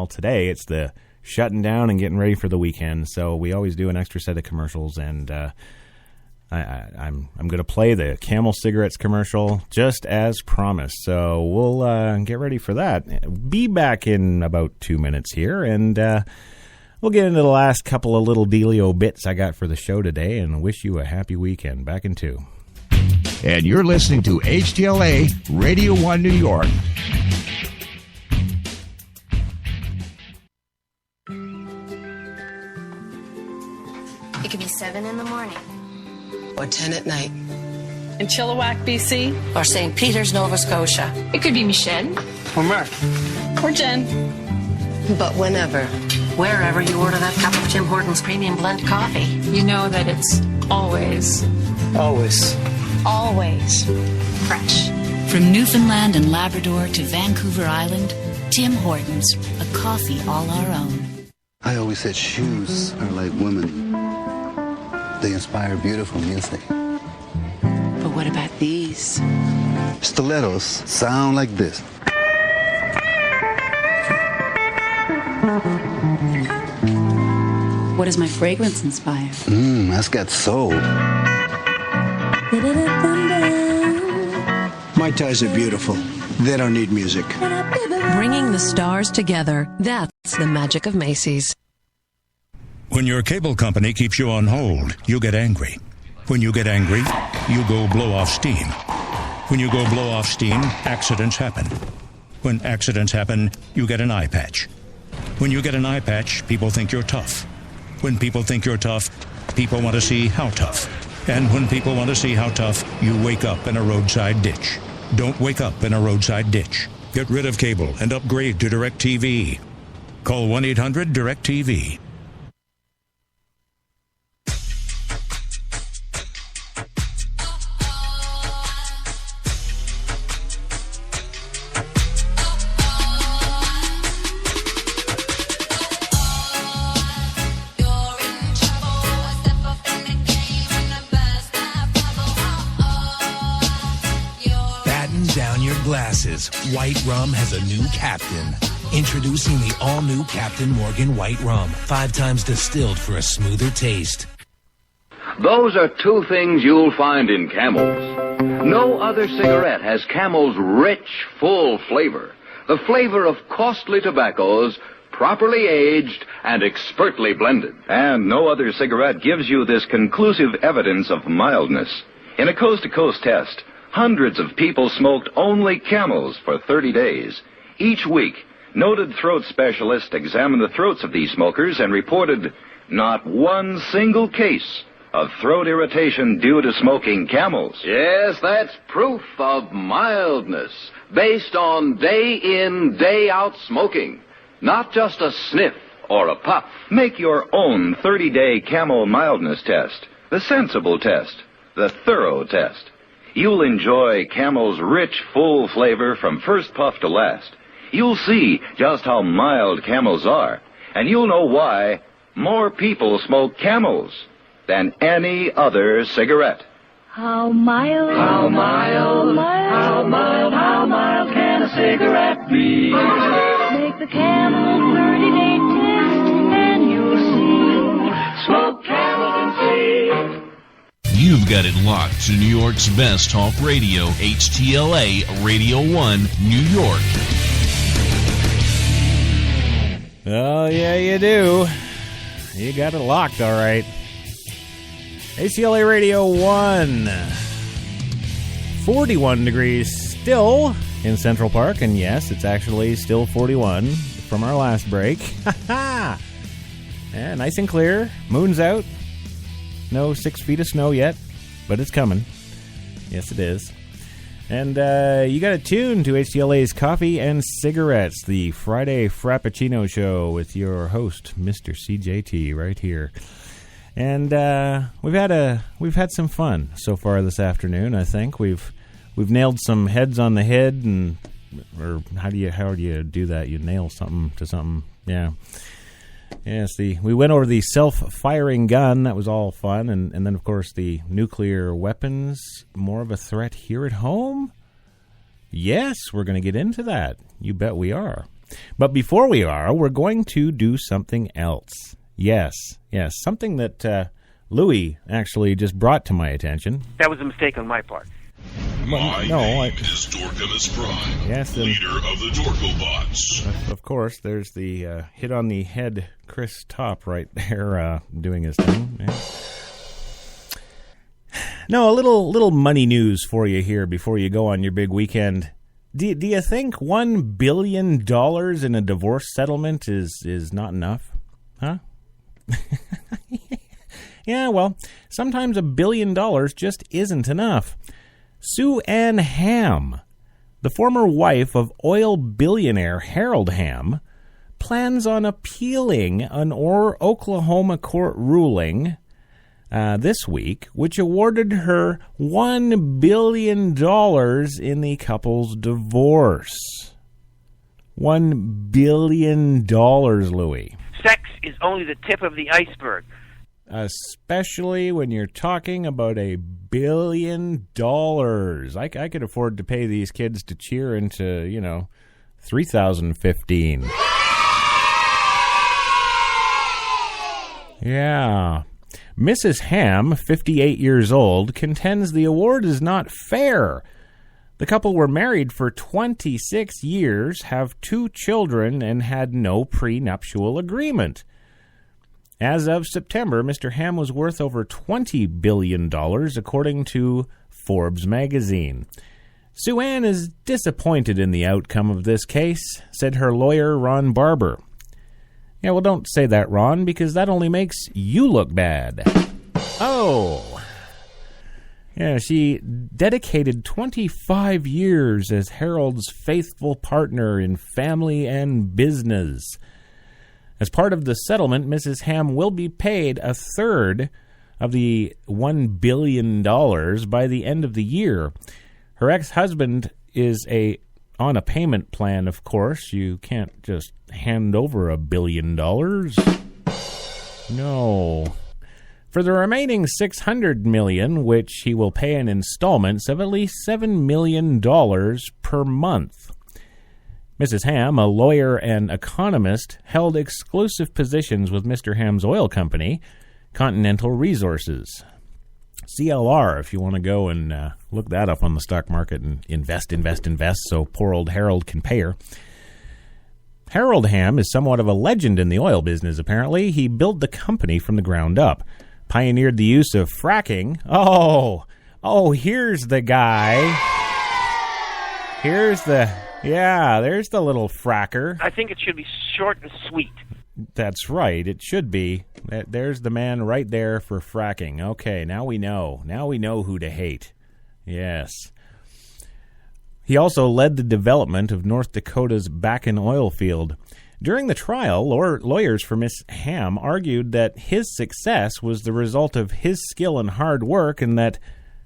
today it's the shutting down and getting ready for the weekend. So we always do an extra set of commercials, and I'm going to play the Camel Cigarettes commercial just as promised. So we'll get ready for that. Be back in about 2 minutes here, and we'll get into the last couple of little dealio bits I got for the show today, and wish you a happy weekend. Back in 2. And you're listening to HTLA Radio 1 New York. It could be 7 in the morning. Or 10 at night. In Chilliwack, BC. Or St. Peter's, Nova Scotia. It could be Michelle. Or Mark. Or Jen. But whenever, wherever you order that cup of Tim Hortons Premium Blend Coffee, you know that it's always fresh. From Newfoundland and Labrador to Vancouver Island, Tim Hortons, a coffee all our own. I always said shoes are like women. They inspire beautiful music. But what about these? Stilettos sound like this. What does my fragrance inspire? That's got soul. My ties are beautiful. They don't need music. Bringing the stars together. That's the magic of Macy's. When your cable company keeps you on hold, you get angry. When you get angry, you go blow off steam. When you go blow off steam, accidents happen. When accidents happen, you get an eye patch. When you get an eye patch, people think you're tough. When people think you're tough, people want to see how tough. And when people want to see how tough, you wake up in a roadside ditch. Don't wake up in a roadside ditch. Get rid of cable and upgrade to DirecTV. Call 1-800-DirecTV. white rum has a new captain. Introducing the all-new Captain Morgan White Rum. 5 times distilled for a smoother taste. Those are two things you'll find in Camels. No other cigarette has Camel's rich, full flavor. The flavor of costly tobaccos, properly aged and expertly blended. And no other cigarette gives you this conclusive evidence of mildness. In a coast-to-coast test, hundreds of people smoked only Camels for 30 days. Each week, noted throat specialists examined the throats of these smokers and reported not one single case of throat irritation due to smoking Camels. Yes, that's proof of mildness, based on day-in, day-out smoking. Not just a sniff or a puff. Make your own 30-day Camel mildness test, the sensible test, the thorough test. You'll enjoy Camel's rich, full flavor from first puff to last. You'll see just how mild Camels are, and you'll know why more people smoke Camels than any other cigarette. How mild, how mild, how mild, how mild can a cigarette be? Make the Camel 30-day test and you'll see. Smoke Camel and see. You've got it locked to New York's best talk radio, HTLA Radio 1, New York. Oh, yeah, you do. You got it locked, all right. HTLA Radio 1. 41 degrees still in Central Park, and yes, it's actually still 41 from our last break. Yeah, nice and clear. Moon's out. No 6 feet of snow yet, but it's coming. Yes, it is. And you got it tuned to HTLA's Coffee and Cigarettes, the Friday Frappacino show with your host, Mr. CJT, right here. And we've had some fun so far this afternoon. I think we've nailed some heads on the head, and or how do you do that? You nail something to something, yeah. Yes, we went over the self-firing gun. That was all fun. And then, of course, the nuclear weapons, more of a threat here at home? Yes, we're going to get into that. You bet we are. But before we are, we're going to do something else. Yes, something that Louis actually just brought to my attention. That was a mistake on my part. My name is Dorkimus Prime, yes, leader of the Dorkobots. Of course, there's the hit on the head Chris Top right there doing his thing. Yeah. No, a little money news for you here before you go on your big weekend. Do you think $1 billion in a divorce settlement is not enough? Huh? Yeah, well, sometimes $1 billion just isn't enough. Sue Ann Hamm, the former wife of oil billionaire Harold Hamm, plans on appealing an Oklahoma court ruling this week, which awarded her $1 billion in the couple's divorce. $1 billion, Louis. Sex is only the tip of the iceberg. Especially when you're talking about $1 billion. I could afford to pay these kids to cheer into, 3015. Yeah. Mrs. Hamm, 58 years old, contends the award is not fair. The couple were married for 26 years, have 2 children, and had no prenuptial agreement. As of September, Mr. Hamm was worth over $20 billion, according to Forbes magazine. Sue Ann is disappointed in the outcome of this case, said her lawyer, Ron Barber. Yeah, well, don't say that, Ron, because that only makes you look bad. Oh. Yeah, she dedicated 25 years as Harold's faithful partner in family and business. As part of the settlement, Mrs. Hamm will be paid a third of the $1 billion by the end of the year. Her ex-husband is on a payment plan, of course. You can't just hand over $1 billion. No. For the remaining $600 million, which he will pay in installments of at least $7 million per month. Mrs. Ham, a lawyer and economist, held exclusive positions with Mr. Ham's oil company, Continental Resources. CLR, if you want to go and look that up on the stock market and invest so poor old Harold can pay her. Harold Ham is somewhat of a legend in the oil business, apparently. He built the company from the ground up, pioneered the use of fracking. Oh, here's the guy. There's the little fracker. I think it should be short and sweet. That's right. It should be. There's the man right there for fracking. Okay, now we know. Now we know who to hate. Yes. He also led the development of North Dakota's Bakken oil field. During the trial, lawyers for Miss Ham argued that his success was the result of his skill and hard work, and that,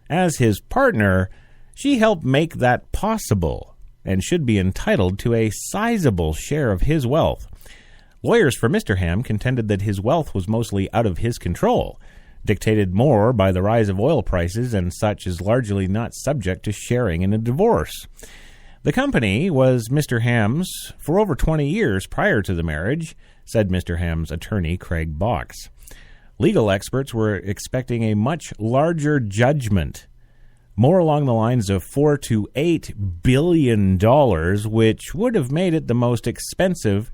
as his partner, she helped make that possible and should be entitled to a sizable share of his wealth. Lawyers for Mr. Ham contended that his wealth was mostly out of his control, dictated more by the rise of oil prices, and such is largely not subject to sharing in a divorce. The company was Mr. Ham's for over 20 years prior to the marriage, said Mr. Ham's attorney, Craig Box. Legal experts were expecting a much larger judgment, more along the lines of $4 to $8 billion, which would have made it the most expensive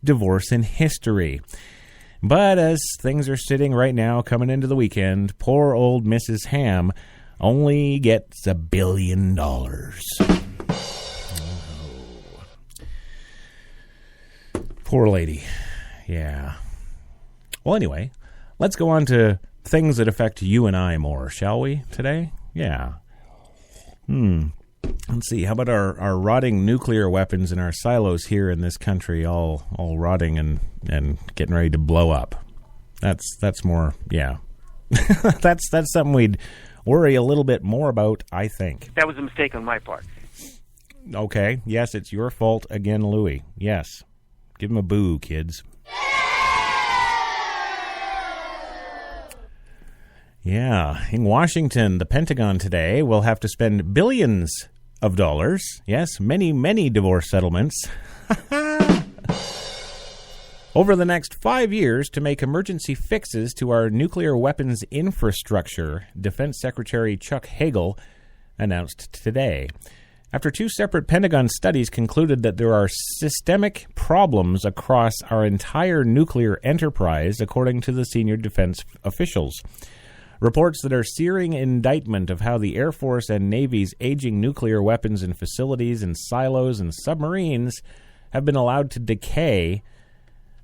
divorce in history. But as things are sitting right now, coming into the weekend, poor old Mrs. Ham only gets $1 billion. Poor lady. Yeah. Well, anyway, let's go on to things that affect you and I more, shall we, today? Yeah. Let's see. How about our rotting nuclear weapons in our silos here in this country, all rotting and getting ready to blow up? That's more, yeah. that's something we'd worry a little bit more about, I think. That was a mistake on my part. Okay. Yes, it's your fault again, Louie. Yes. Give him a boo, kids. Yeah. In Washington, the Pentagon today will have to spend billions of dollars. Yes, many, many divorce settlements. Over the next 5 years to make emergency fixes to our nuclear weapons infrastructure, Defense Secretary Chuck Hagel announced today. After 2 separate Pentagon studies concluded that there are systemic problems across our entire nuclear enterprise, according to the senior defense officials. Reports that are searing indictment of how the Air Force and Navy's aging nuclear weapons and facilities and silos and submarines have been allowed to decay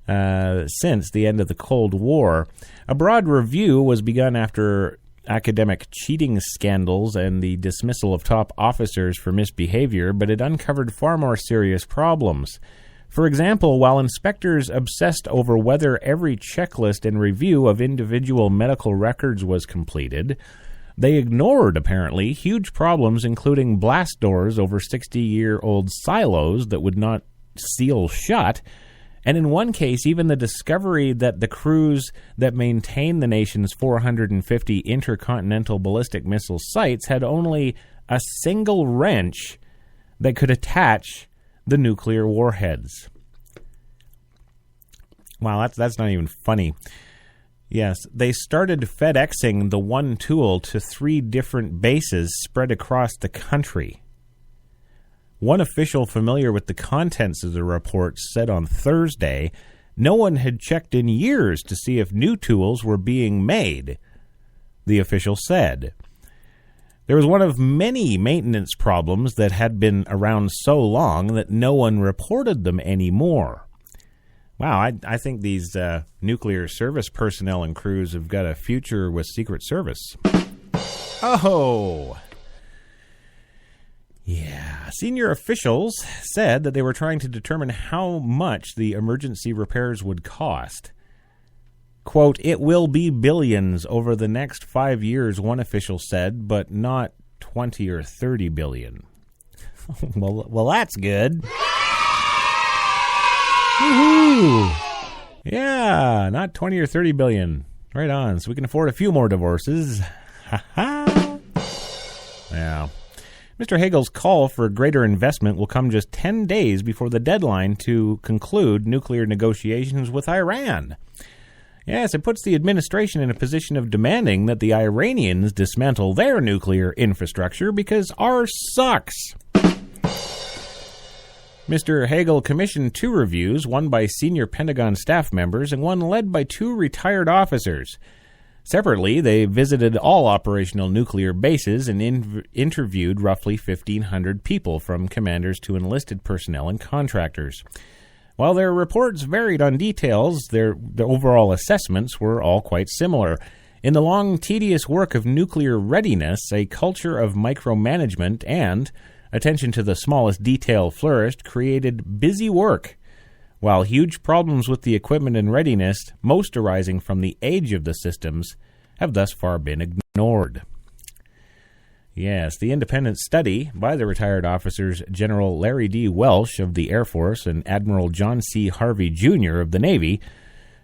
since the end of the Cold War. A broad review was begun after academic cheating scandals and the dismissal of top officers for misbehavior, but it uncovered far more serious problems. For example, while inspectors obsessed over whether every checklist and review of individual medical records was completed, they ignored, apparently, huge problems including blast doors over 60-year-old silos that would not seal shut, and in one case, even the discovery that the crews that maintain the nation's 450 intercontinental ballistic missile sites had only a single wrench that could attach the nuclear warheads. Wow, that's not even funny. Yes, they started FedExing the one tool to 3 different bases spread across the country. One official familiar with the contents of the report said on Thursday no one had checked in years to see if new tools were being made, the official said. There was one of many maintenance problems that had been around so long that no one reported them anymore. Wow, I think these nuclear service personnel and crews have got a future with Secret Service. Oh! Yeah, senior officials said that they were trying to determine how much the emergency repairs would cost. Quote, "It will be billions over the next 5 years," one official said, but not 20 or 30 billion. Well, that's good. Woohoo! Yeah, not 20 or 30 billion. Right on. So we can afford a few more divorces. Ha ha. Yeah. Mr. Hagel's call for greater investment will come just 10 days before the deadline to conclude nuclear negotiations with Iran. Yes, it puts the administration in a position of demanding that the Iranians dismantle their nuclear infrastructure because ours sucks. Mr. Hagel commissioned 2 reviews, one by senior Pentagon staff members and one led by 2 retired officers. Separately, they visited all operational nuclear bases and interviewed roughly 1,500 people, from commanders to enlisted personnel and contractors. While their reports varied on details, their overall assessments were all quite similar. In the long, tedious work of nuclear readiness, a culture of micromanagement and attention to the smallest detail flourished, created busy work, while huge problems with the equipment and readiness, most arising from the age of the systems, have thus far been ignored. Yes, the independent study by the retired officers General Larry D. Welsh of the Air Force and Admiral John C. Harvey, Jr. of the Navy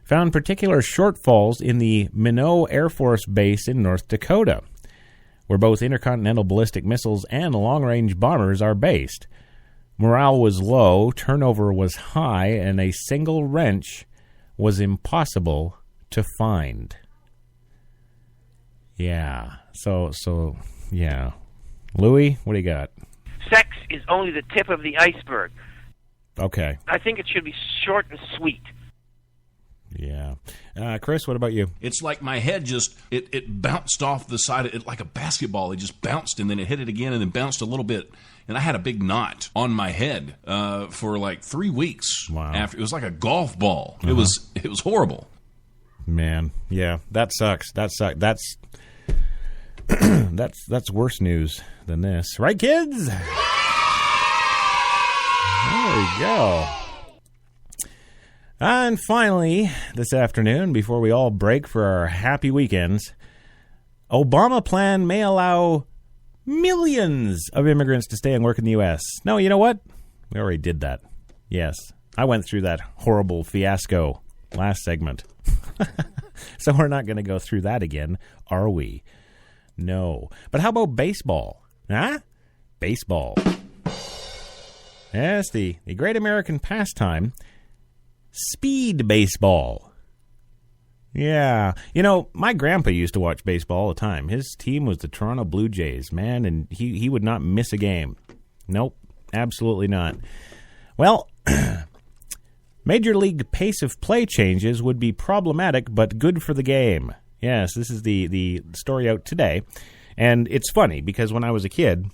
found particular shortfalls in the Minot Air Force Base in North Dakota, where both intercontinental ballistic missiles and long-range bombers are based. Morale was low, turnover was high, and a single wrench was impossible to find. Yeah, so... Yeah. Louis, what do you got? Sex is only the tip of the iceberg. Okay. I think it should be short and sweet. Yeah. Chris, what about you? It's like my head just, it bounced off the side of it like a basketball. It just bounced, and then it hit it again, and then bounced a little bit. And I had a big knot on my head for like 3 weeks. Wow. After. It was like a golf ball. Uh-huh. It was horrible. Man, yeah, that sucks. That's that's worse news than this. Right, kids? There we go. And finally, this afternoon, before we all break for our happy weekends, Obama plan may allow millions of immigrants to stay and work in the U.S. No, you know what? We already did that. Yes, I went through that horrible fiasco last segment. So we're not going to go through that again, are we? No. But how about baseball? Huh? Baseball. Yes, the great American pastime, speed baseball. Yeah. You know, my grandpa used to watch baseball all the time. His team was the Toronto Blue Jays, man, and he would not miss a game. Nope, absolutely not. Well, Major League pace of play changes would be problematic but good for the game. Yes, this is the story out today. And it's funny because when I was a kid,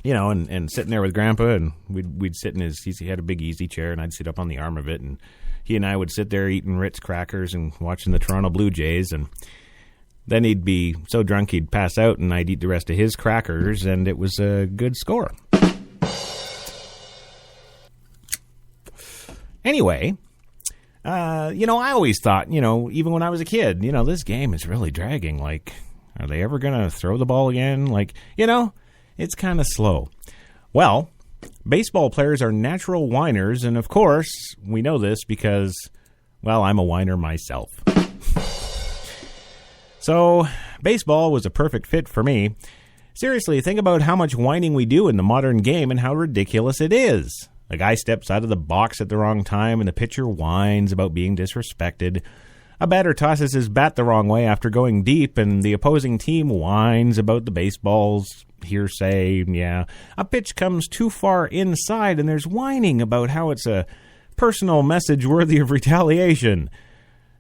you know, and sitting there with Grandpa, and we'd sit in he had a big easy chair, and I'd sit up on the arm of it, and he and I would sit there eating Ritz crackers and watching the Toronto Blue Jays, and then he'd be so drunk he'd pass out, and I'd eat the rest of his crackers, and it was a good score. Anyway, you know, I always thought, you know, even when I was a kid, you know, this game is really dragging. Like, are they ever going to throw the ball again? Like, you know, it's kind of slow. Well, baseball players are natural whiners, and of course, we know this because, well, I'm a whiner myself. So, baseball was a perfect fit for me. Seriously, think about how much whining we do in the modern game and how ridiculous it is. A guy steps out of the box at the wrong time, and the pitcher whines about being disrespected. A batter tosses his bat the wrong way after going deep, and the opposing team whines about the baseball's hearsay. Yeah, a pitch comes too far inside, and there's whining about how it's a personal message worthy of retaliation.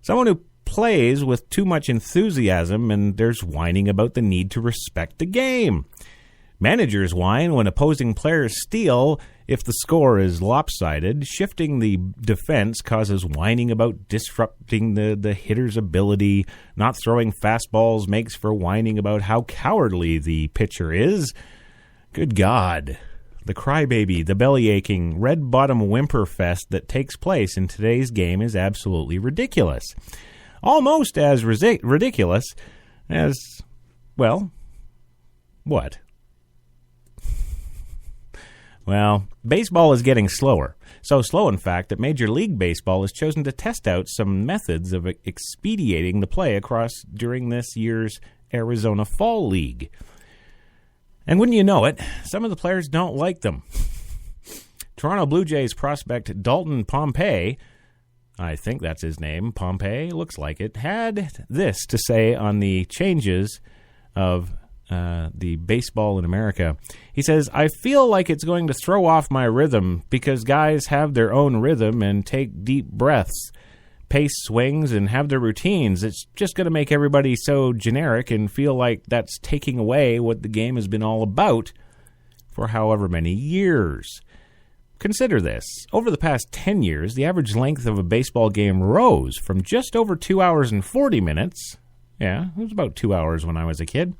Someone who plays with too much enthusiasm, and there's whining about the need to respect the game. Managers whine when opposing players steal if the score is lopsided. Shifting the defense causes whining about disrupting the hitter's ability. Not throwing fastballs makes for whining about how cowardly the pitcher is. Good God. The crybaby, the belly-aching, red-bottom whimper fest that takes place in today's game is absolutely ridiculous. Almost as ridiculous as, well, what? Well, baseball is getting slower. So slow, in fact, that Major League Baseball has chosen to test out some methods of expediting the play across during this year's Arizona Fall League. And wouldn't you know it, some of the players don't like them. Toronto Blue Jays prospect Dalton Pompey, I think that's his name, Pompey, looks like it, had this to say on the changes of the baseball in America. He says, I feel like it's going to throw off my rhythm because guys have their own rhythm and take deep breaths, pace swings, and have their routines. It's just going to make everybody so generic and feel like that's taking away what the game has been all about for however many years. Consider this. Over the past 10 years, the average length of a baseball game rose from just over 2 hours and 40 minutes, yeah, it was about 2 hours when I was a kid,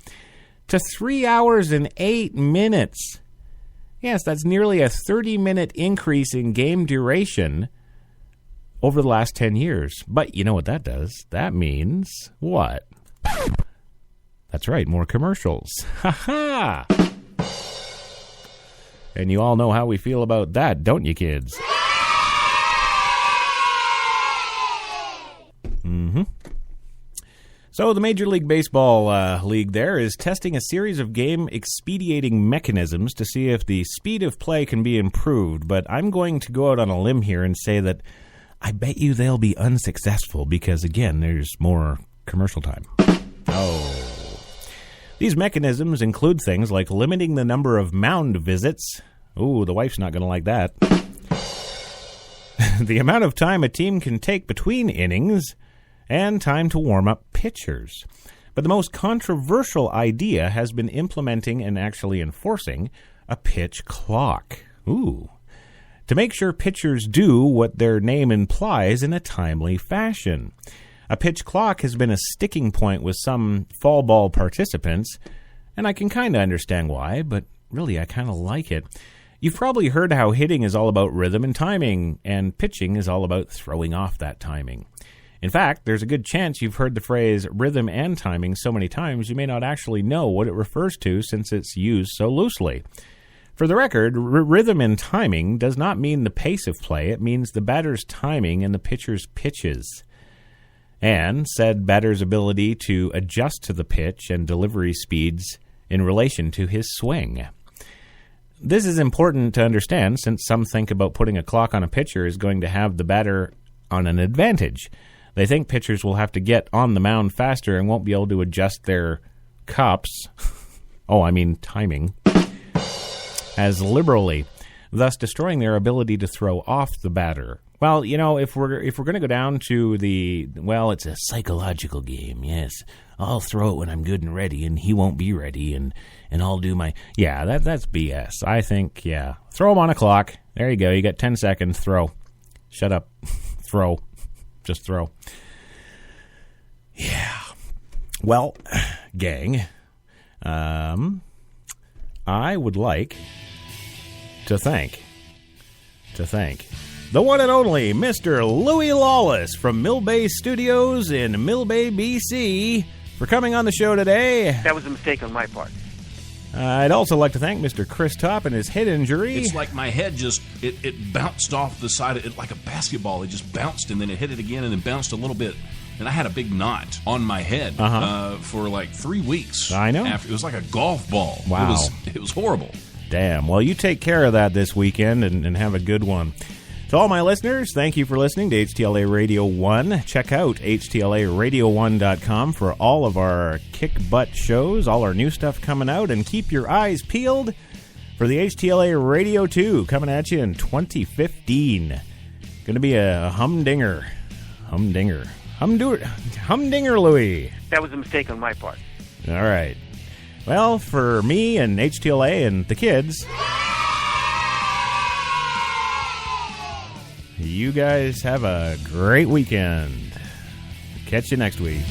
to 3 hours and 8 minutes. Yes, that's nearly a 30-minute increase in game duration over the last 10 years. But you know what that does? That means what? That's right, more commercials. Ha-ha! And you all know how we feel about that, don't you, kids? Mm-hmm. So the Major League Baseball league there is testing a series of game expediting mechanisms to see if the speed of play can be improved. But I'm going to go out on a limb here and say that I bet you they'll be unsuccessful because, again, there's more commercial time. Oh. These mechanisms include things like limiting the number of mound visits. Ooh, the wife's not going to like that. The amount of time a team can take between innings, and time to warm up pitchers. But the most controversial idea has been implementing and actually enforcing a pitch clock. Ooh. To make sure pitchers do what their name implies in a timely fashion. A pitch clock has been a sticking point with some fall ball participants, and I can kind of understand why, but really I kind of like it. You've probably heard how hitting is all about rhythm and timing, and pitching is all about throwing off that timing. In fact, there's a good chance you've heard the phrase rhythm and timing so many times you may not actually know what it refers to since it's used so loosely. For the record, rhythm and timing does not mean the pace of play. It means the batter's timing and the pitcher's pitches. And said batter's ability to adjust to the pitch and delivery speeds in relation to his swing. This is important to understand since some think about putting a clock on a pitcher is going to have the batter on an advantage. They think pitchers will have to get on the mound faster and won't be able to adjust their cups, timing, as liberally, thus destroying their ability to throw off the batter. Well, you know, if we're going to go down to it's a psychological game, yes. I'll throw it when I'm good and ready, and he won't be ready, and I'll do my... Yeah, that's BS. I think, yeah. Throw him on a clock. There you go. You got 10 seconds. Throw. Shut up. Throw. Just throw. Yeah. Well, gang, I would like to thank the one and only Mr. Louis Lawless from Mill Bay Studios in Mill Bay, BC, for coming on the show today. That was a mistake on my part. I'd also like to thank Mr. Chris Topp and his head injury. It's like my head just, it bounced off the side of it like a basketball. It just bounced and then it hit it again and then bounced a little bit. And I had a big knot on my head for like 3 weeks. I know. It was like a golf ball. Wow. It was horrible. Damn. Well, you take care of that this weekend and have a good one. To all my listeners, thank you for listening to HTLA Radio 1. Check out HTLARadio1.com for all of our kick-butt shows, all our new stuff coming out, and keep your eyes peeled for the HTLA Radio 2 coming at you in 2015. Going to be a humdinger. Humdinger, Louis. That was a mistake on my part. All right. Well, for me and HTLA and the kids... You guys have a great weekend. Catch you next week.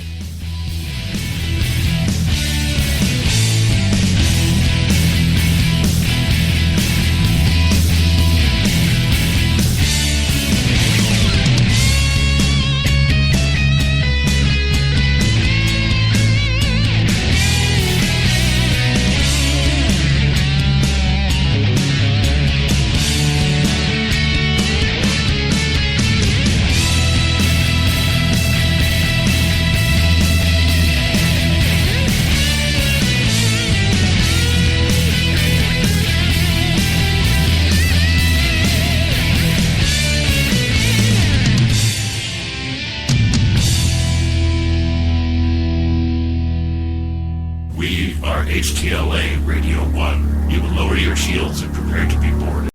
HTLA Radio 1. You will lower your shields and prepare to be boarded.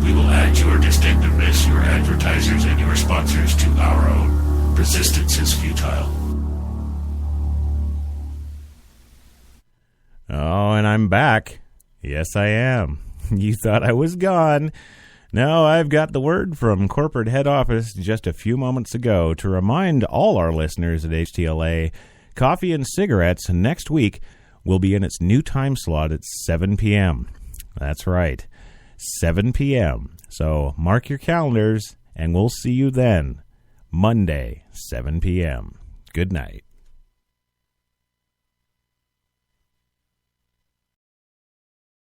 We will add your distinctiveness, your advertisers, and your sponsors to our own. Resistance is futile. Oh, and I'm back. Yes, I am. You thought I was gone. No, I've got the word from corporate head office just a few moments ago to remind all our listeners at HTLA, Coffee and Cigarettes next week will be in its new time slot at 7 p.m. That's right, 7 p.m. So mark your calendars, and we'll see you then, Monday, 7 p.m. Good night.